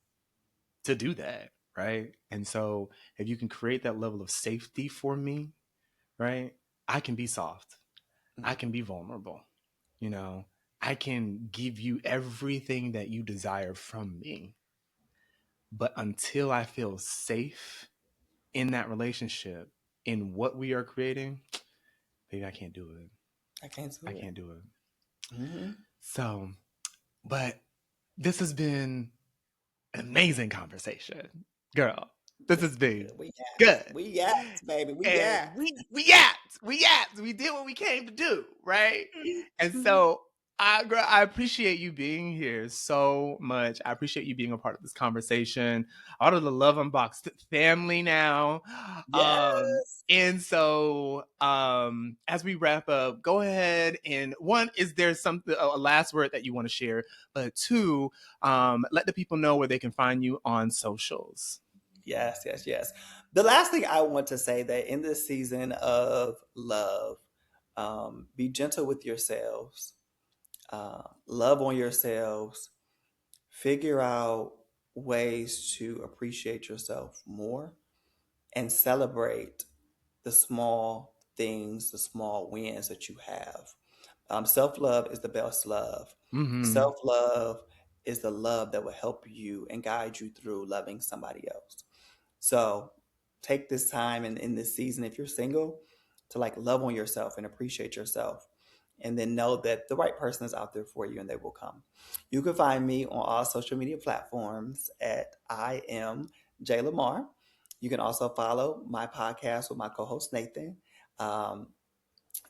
Speaker 1: do that, right? And so if you can create that level of safety for me, right, I can be soft, I can be vulnerable, you know I can give you everything that you desire from me. But until I feel safe in that relationship, in what we are creating, baby, I can't do it.
Speaker 2: I can't
Speaker 1: I
Speaker 2: do it.
Speaker 1: can't do it.
Speaker 2: Hmm.
Speaker 1: So, but this has been an amazing conversation, girl. This
Speaker 2: This
Speaker 1: has
Speaker 2: is
Speaker 1: been
Speaker 2: good. We yapped.
Speaker 1: good.
Speaker 2: We yapped, baby. We
Speaker 1: And
Speaker 2: yapped.
Speaker 1: we did what we came to do, right? And so girl, I appreciate you being here so much. I appreciate you being a part of this conversation, out of the Love Unboxed family now.
Speaker 2: Yes.
Speaker 1: And so as we wrap up, go ahead and, one, is there something, a last word that you want to share? But two, let the people know where they can find you on socials.
Speaker 2: Yes, yes, yes. The last thing I want to say, that in this season of love, be gentle with yourselves, love on yourselves, figure out ways to appreciate yourself more, and celebrate the small things, the small wins that you have. Self love is the best love.
Speaker 1: Mm-hmm.
Speaker 2: Self love is the love that will help you and guide you through loving somebody else. So take this time in this season, if you're single, to like love on yourself and appreciate yourself. And then know that the right person is out there for you and they will come. You can find me on all social media platforms at I am Jay Lamar. You can also follow my podcast with my co host Nathan. Um,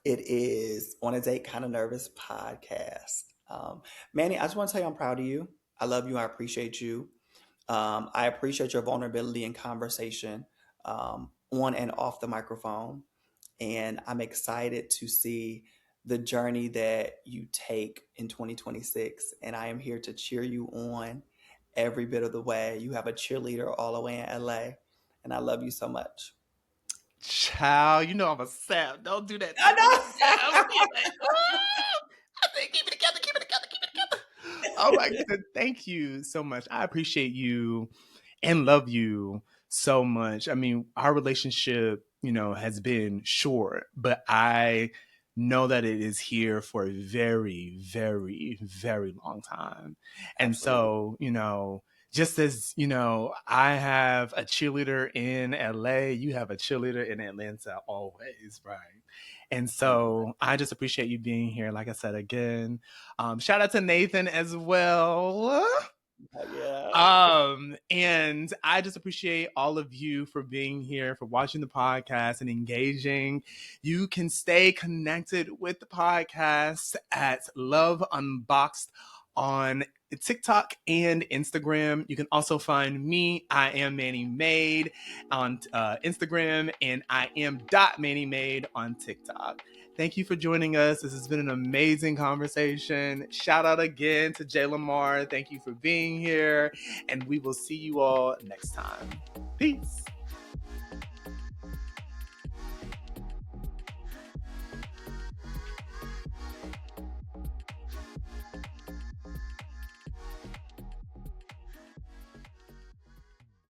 Speaker 2: it is On a Date Kind of Nervous podcast. Manny, I just want to tell you I'm proud of you. I love you. I appreciate you. I appreciate your vulnerability and conversation on and off the microphone. And I'm excited to see the journey that you take in 2026. And I am here to cheer you on every bit of the way. You have a cheerleader all the way in LA. And I love you so much.
Speaker 1: Child, you know I'm a sap. Don't do that to
Speaker 2: I
Speaker 1: me.
Speaker 2: know.
Speaker 1: I'm like, I think keep it together, keep it together, keep it together. Oh my goodness. Thank you so much. I appreciate you and love you so much. I mean, our relationship, has been short, but I know that it is here for a very, very, very long time. And
Speaker 2: Absolutely.
Speaker 1: so, just as, I have a cheerleader in LA, you have a cheerleader in Atlanta always, right? And
Speaker 2: Amen.
Speaker 1: so I just appreciate you being here. Like I said, again, shout out to Nathan as well.
Speaker 2: Yeah.
Speaker 1: And I just appreciate all of you for being here, for watching the podcast and engaging. You can stay connected with the podcast at Love Unboxed on TikTok and Instagram. You can also find me. I am Manny Made on Instagram, and I am Manny Made on TikTok. Thank you for joining us. This has been an amazing conversation. Shout out again to Jay Lamar. Thank you for being here, and we will see you all next time. Peace.